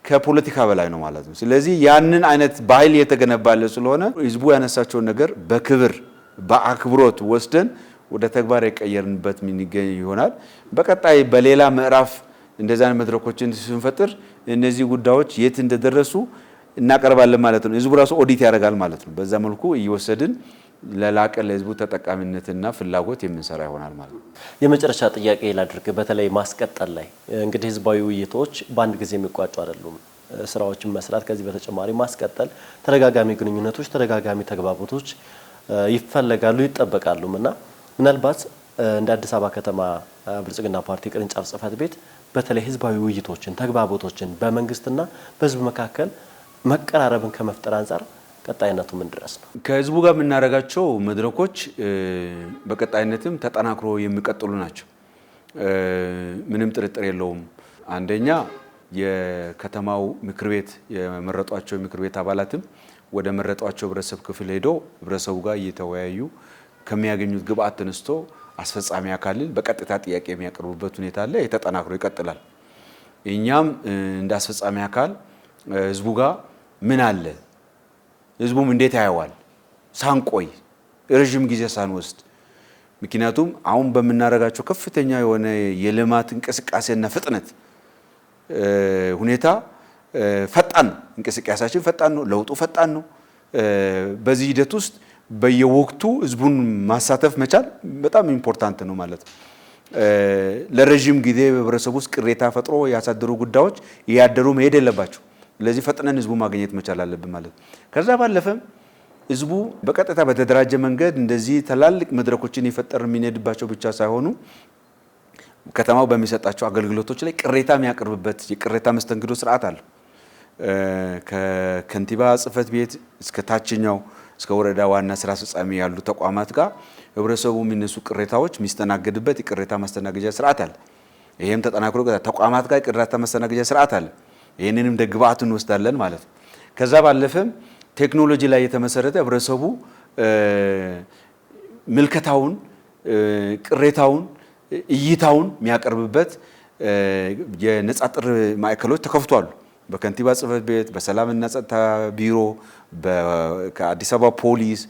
ከፖለቲካ በላይ ነው ማለት ነው። ስለዚህ ያንን አይነት ባህል የተገነባለ ስለሆነ ህዝቡ ያነሳቸውን ነገር በክብር በአክብሮት ወስደን ወደ ተግባር የቀየርንበት ምን ይሆናል። በቀጣይ በሌላ ምዕራፍ እንደዛ መድረኮችን ስንፈጥር እነዚህ ጉዳዮች የት እንደደረሱ እናቀርባለን ማለት ነው። ህዝቡ ራሱ ኦዲት ያደርጋል ማለት ነው። በዛ መልኩ እየወሰድን ለላቀ ለህዝቡ ተጠቃሚነትና ፍላጎት የምንሰራ ይሆናል ማለት ነው። የመጨረሻ ጥያቄ ላድርግ። በተለይ ማስቀጠል ላይ እንግዲህ ህዝባዊ ውይይቶች በአንድ ጊዜ የሚቋጩ አይደሉም። ስራዎችን መስራት፣ ከዚህ በተጨማሪ ማስቀጠል፣ ተደጋጋሚ ግንኙነቶች፣ ተደጋጋሚ ተግባቦቶች ይፈለጋሉ ይጠበቃሉም እና ምናልባት እንደ አዲስ አበባ ከተማ ብልጽግና ፓርቲ ቅርንጫፍ ጽህፈት ቤት በተለይ ህዝባዊ ውይይቶችን፣ ተግባቦቶችን በመንግስትና በህዝብ መካከል መቀራረብን ከመፍጠር አንፃር ቀጣይነቱ ምን ድረስ ነው? ከህዝቡ ጋር የምናደርጋቸው መድረኮች በቀጣይነትም ተጠናክሮ የሚቀጥሉ ናቸው። ምንም ጥርጥር የለውም። አንደኛ የከተማው ምክር ቤት የመረጧቸው ምክር ቤት አባላትም ወደ መረጧቸው ህብረተሰብ ክፍል ሄደው ህብረተሰቡ ጋር እየተወያዩ ከሚያገኙት ግብአት ተነስቶ አስፈጻሚ አካልን በቀጥታ ጥያቄ የሚያቀርቡበት ሁኔታ አለ። የተጠናክሮ ይቀጥላል። እኛም እንደ አስፈጻሚ አካል ህዝቡ ጋር ምን አለ፣ ህዝቡም እንዴት ያየዋል፣ ሳንቆይ ረጅም ጊዜ ሳንወስድ። ምክንያቱም አሁን በምናደርጋቸው ከፍተኛ የሆነ የልማት እንቅስቃሴና ፍጥነት ሁኔታ ፈጣን እንቅስቃሴያችን ፈጣን ነው፣ ለውጡ ፈጣን ነው። በዚህ ሂደት ውስጥ በየወቅቱ ህዝቡን ማሳተፍ መቻል በጣም ኢምፖርታንት ነው ማለት ነው። ለረጅም ጊዜ በህብረተሰቡ ውስጥ ቅሬታ ፈጥሮ ያሳደሩ ጉዳዮች እያደሩ መሄድ የለባቸው። ስለዚህ ፈጥነን ህዝቡ ማግኘት መቻል አለብን ማለት ነው። ከዛ ባለፈም ህዝቡ በቀጥታ በተደራጀ መንገድ እንደዚህ ትላልቅ መድረኮችን የፈጠር የሚነድባቸው ብቻ ሳይሆኑ ከተማው በሚሰጣቸው አገልግሎቶች ላይ ቅሬታ የሚያቀርብበት የቅሬታ መስተንግዶ ስርዓት አለ። ከከንቲባ ጽህፈት ቤት እስከ ታችኛው እስከ ወረዳ ዋና ስራ አስፈጻሚ ያሉ ተቋማት ጋር ህብረተሰቡ የሚነሱ ቅሬታዎች የሚስተናገድበት የቅሬታ ማስተናገጃ ስርዓት አለ። ይሄም ተጠናክሮ ተቋማት ጋር የቅሬታ ማስተናገጃ ስርዓት አለ። ይሄንንም ደግባአት እንወስዳለን ማለት ነው። ከዛ ባለፈም ቴክኖሎጂ ላይ የተመሰረተ ህብረተሰቡ ምልከታውን፣ ቅሬታውን፣ እይታውን የሚያቀርብበት የነጻ ጥሪ ማዕከሎች ተከፍቷል። በከንቲባ ጽህፈት ቤት፣ በሰላምና ጸጥታ ቢሮ፣ ከአዲስ አበባ ፖሊስ፣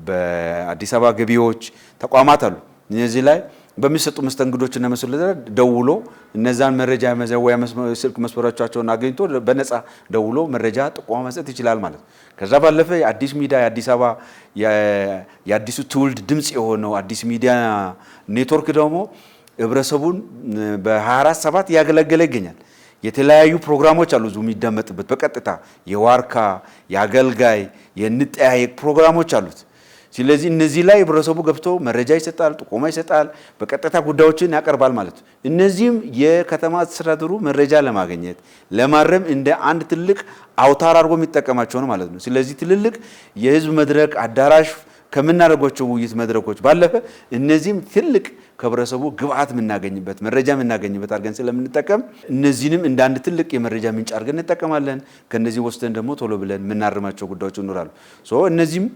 በአዲስ አበባ ገቢዎች ተቋማት አሉ። እነዚህ ላይ በሚሰጡ መስተንግዶችና መስሎት ደውሎ እነዛን መረጃ መዘዋያ ስልክ መስመሮቻቸውን አግኝቶ በነፃ ደውሎ መረጃ ጥቆማ መስጠት ይችላል ማለት ነው። ከዛ ባለፈ የአዲስ ሚዲያ የአዲስ አበባ የአዲሱ ትውልድ ድምጽ የሆነው አዲስ ሚዲያ ኔትወርክ ደግሞ ህብረተሰቡን በ24/7 እያገለገለ ይገኛል። የተለያዩ ፕሮግራሞች አሉ ዙ የሚደመጥበት በቀጥታ የዋርካ የአገልጋይ የንጠያየቅ ፕሮግራሞች አሉት። ስለዚህ እነዚህ ላይ ህብረተሰቡ ገብቶ መረጃ ይሰጣል፣ ጥቆማ ይሰጣል፣ በቀጥታ ጉዳዮችን ያቀርባል ማለት ነው። እነዚህም የከተማ አስተዳደሩ መረጃ ለማግኘት ለማረም እንደ አንድ ትልቅ አውታር አድርጎ የሚጠቀማቸው ነው ማለት ነው። ስለዚህ ትልልቅ የህዝብ መድረክ አዳራሽ ከምናደርጓቸው ውይይት መድረኮች ባለፈ እነዚህም ትልቅ ከህብረተሰቡ ግብአት የምናገኝበት መረጃ የምናገኝበት አድርገን ስለምንጠቀም እነዚህንም እንደ አንድ ትልቅ የመረጃ ምንጭ አድርገን እንጠቀማለን። ከነዚህ ወስደን ደግሞ ቶሎ ብለን የምናርማቸው ጉዳዮች ይኖራሉ። እነዚህም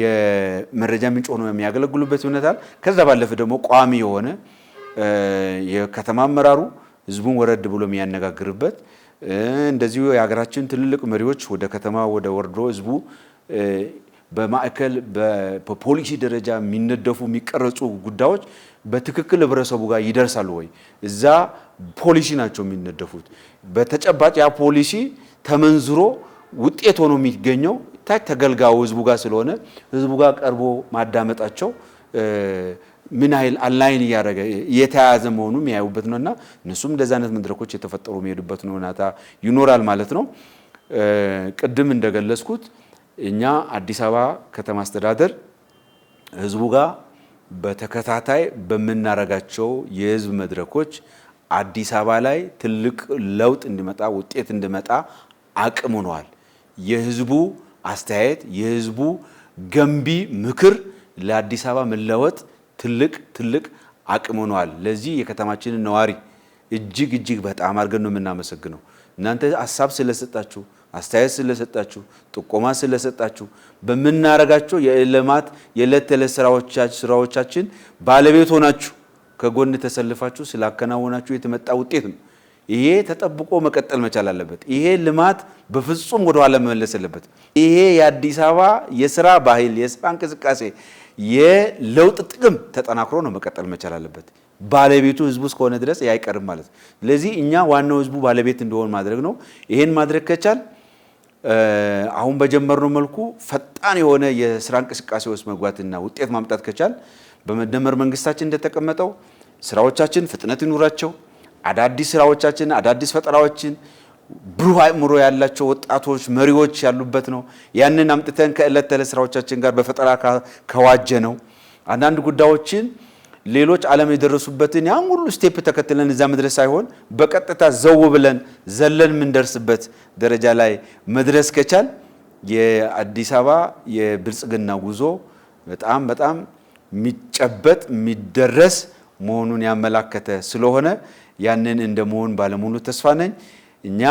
የመረጃ ምንጭ ሆኖ የሚያገለግሉበት ይሆናል። ከዛ ባለፈ ደግሞ ቋሚ የሆነ የከተማ አመራሩ ህዝቡን ወረድ ብሎ የሚያነጋግርበት እንደዚሁ የሀገራችን ትልልቅ መሪዎች ወደ ከተማ ወደ ወርዶ ህዝቡ በማዕከል በፖሊሲ ደረጃ የሚነደፉ የሚቀረጹ ጉዳዮች በትክክል ህብረተሰቡ ጋር ይደርሳሉ ወይ? እዛ ፖሊሲ ናቸው የሚነደፉት። በተጨባጭ ያ ፖሊሲ ተመንዝሮ ውጤት ሆኖ የሚገኘው ታች ተገልጋዩ ህዝቡ ጋር ስለሆነ ህዝቡ ጋር ቀርቦ ማዳመጣቸው ምን አይል አላይን ያረገ የተያያዘ መሆኑ የሚያዩበት ነውና እነሱም እንደዛ አይነት መድረኮች የተፈጠሩ የሚሄዱበት ነውናታ ይኖራል ማለት ነው። ቅድም እንደገለጽኩት እኛ አዲስ አበባ ከተማ አስተዳደር ህዝቡ ጋር በተከታታይ በመናረጋቸው የህዝብ መድረኮች አዲስ አበባ ላይ ትልቅ ለውጥ እንዲመጣ ውጤት እንዲመጣ አቅም ሆኗል። የህዝቡ አስተያየት የህዝቡ ገንቢ ምክር ለአዲስ አበባ መለወጥ ትልቅ አቅም ሆኗል። ለዚህ የከተማችንን ነዋሪ እጅግ በጣም አድርገን ነው የምናመሰግነው። እናንተ ሐሳብ ስለሰጣችሁ አስተያየት ስለሰጣችሁ ጥቆማ ስለሰጣችሁ በመናረጋቸው የልማት የዕለት ተዕለት ስራዎቻችን ባለቤት ሆናችሁ ከጎን ተሰልፋችሁ ስላከናወናችሁ የተመጣ ውጤት ነው። ይሄ ተጠብቆ መቀጠል መቻል አለበት። ይሄ ልማት በፍጹም ወደ ኋላ መመለስ አለበት። ይሄ የአዲስ አበባ የስራ ባህል የስራ እንቅስቃሴ የለውጥ ጥቅም ተጠናክሮ ነው መቀጠል መቻል አለበት። ባለቤቱ ህዝቡ እስከሆነ ድረስ አይቀርም ማለት ነው። ስለዚህ እኛ ዋናው ህዝቡ ባለቤት እንደሆነ ማድረግ ነው። ይሄን ማድረግ ከቻል አሁን በጀመርነው መልኩ ፈጣን የሆነ የስራ እንቅስቃሴ ውስጥ መግባትና ውጤት ማምጣት ከቻል በመደመር መንግስታችን እንደተቀመጠው ስራዎቻችን ፍጥነት ይኑራቸው፣ አዳዲስ ስራዎቻችን አዳዲስ ፈጠራዎችን ብሩህ አእምሮ ያላቸው ወጣቶች መሪዎች ያሉበት ነው። ያንን አምጥተን ከዕለት ተዕለት ስራዎቻችን ጋር በፈጠራ ከዋጀ ነው አንዳንድ ጉዳዮችን ሌሎች ዓለም የደረሱበትን ያን ሁሉ ስቴፕ ተከትለን እዛ መድረስ ሳይሆን በቀጥታ ዘው ብለን ዘለን የምንደርስበት ደረጃ ላይ መድረስ ከቻል የአዲስ አበባ የብልጽግና ጉዞ በጣም የሚጨበጥ የሚደረስ መሆኑን ያመላከተ ስለሆነ ያንን እንደመሆን ባለሙሉ ተስፋ ነኝ። እኛ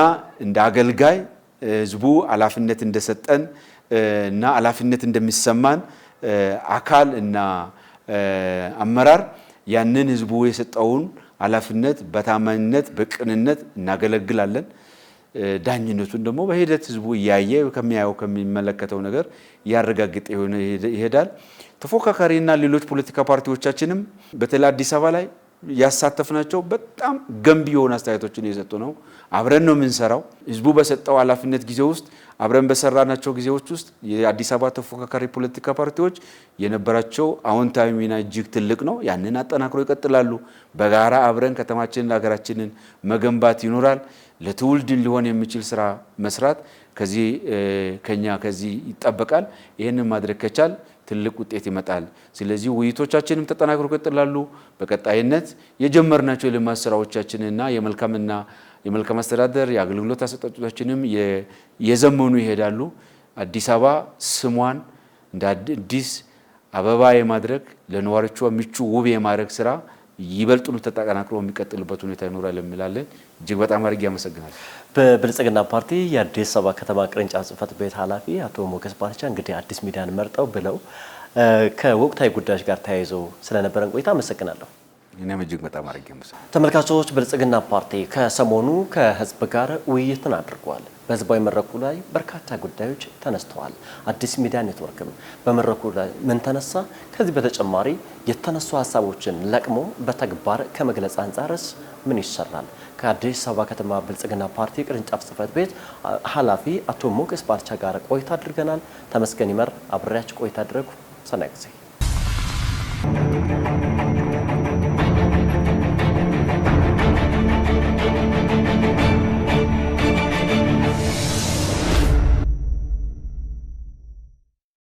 እንደ አገልጋይ ህዝቡ ኃላፊነት እንደሰጠን እና ኃላፊነት እንደሚሰማን አካል እና አመራር ያንን ህዝቡ የሰጠውን ኃላፊነት በታማኝነት በቅንነት እናገለግላለን። ዳኝነቱን ደግሞ በሂደት ህዝቡ እያየ ከሚያየው ከሚመለከተው ነገር ያረጋግጥ ይሄዳል። ተፎካካሪና ሌሎች ፖለቲካ ፓርቲዎቻችንም በተለይ አዲስ አበባ ላይ ያሳተፍናቸው በጣም ገንቢ የሆኑ አስተያየቶችን እየሰጡ ነው። አብረን ነው የምንሰራው። ህዝቡ በሰጠው ኃላፊነት ጊዜ ውስጥ አብረን በሰራናቸው ጊዜዎች ውስጥ የአዲስ አበባ ተፎካካሪ ፖለቲካ ፓርቲዎች የነበራቸው አዎንታዊ ሚና እጅግ ትልቅ ነው። ያንን አጠናክሮ ይቀጥላሉ። በጋራ አብረን ከተማችንን ሀገራችንን መገንባት ይኖራል። ለትውልድ ሊሆን የሚችል ስራ መስራት ከኛ ከዚህ ይጠበቃል። ይህንን ማድረግ ከቻል ትልቅ ውጤት ይመጣል። ስለዚህ ውይይቶቻችንም ተጠናክሮ ይቀጥላሉ። በቀጣይነት የጀመርናቸው የልማት ስራዎቻችንና የመልካም አስተዳደር የአገልግሎት አሰጣጦቻችንም የዘመኑ ይሄዳሉ። አዲስ አበባ ስሟን እንደ አዲስ አበባ የማድረግ ለነዋሪዎቿ ምቹ ውብ የማድረግ ስራ ይበልጡን ተጠናክሮ የሚቀጥልበት ሁኔታ ይኖራል እንላለን። እጅግ በጣም አድርጌ አመሰግናለሁ። በብልጽግና ፓርቲ የአዲስ አበባ ከተማ ቅርንጫፍ ጽህፈት ቤት ኃላፊ አቶ ሞገስ ባልቻ እንግዲህ አዲስ ሚዲያን መርጠው ብለው ከወቅታዊ ጉዳዮች ጋር ተያይዞ ስለነበረን ቆይታ አመሰግናለሁ። እኔም እጅግ በጣም አድርጌ አመሰግናለሁ። ተመልካቾች ብልጽግና ፓርቲ ከሰሞኑ ከህዝብ ጋር ውይይትን አድርጓል። በህዝባዊ መድረኩ ላይ በርካታ ጉዳዮች ተነስተዋል። አዲስ ሚዲያ ኔትወርክም በመድረኩ ላይ ምን ተነሳ፣ ከዚህ በተጨማሪ የተነሱ ሀሳቦችን ለቅሞ በተግባር ከመግለጽ አንጻርስ ምን ይሰራል? ከአዲስ አበባ ከተማ ብልጽግና ፓርቲ ቅርንጫፍ ጽህፈት ቤት ኃላፊ አቶ ሞገስ ባልቻ ጋር ቆይታ አድርገናል። ተመስገን ይመር አብሬያችሁ ቆይታ አድርጉ። ሰናይ ጊዜ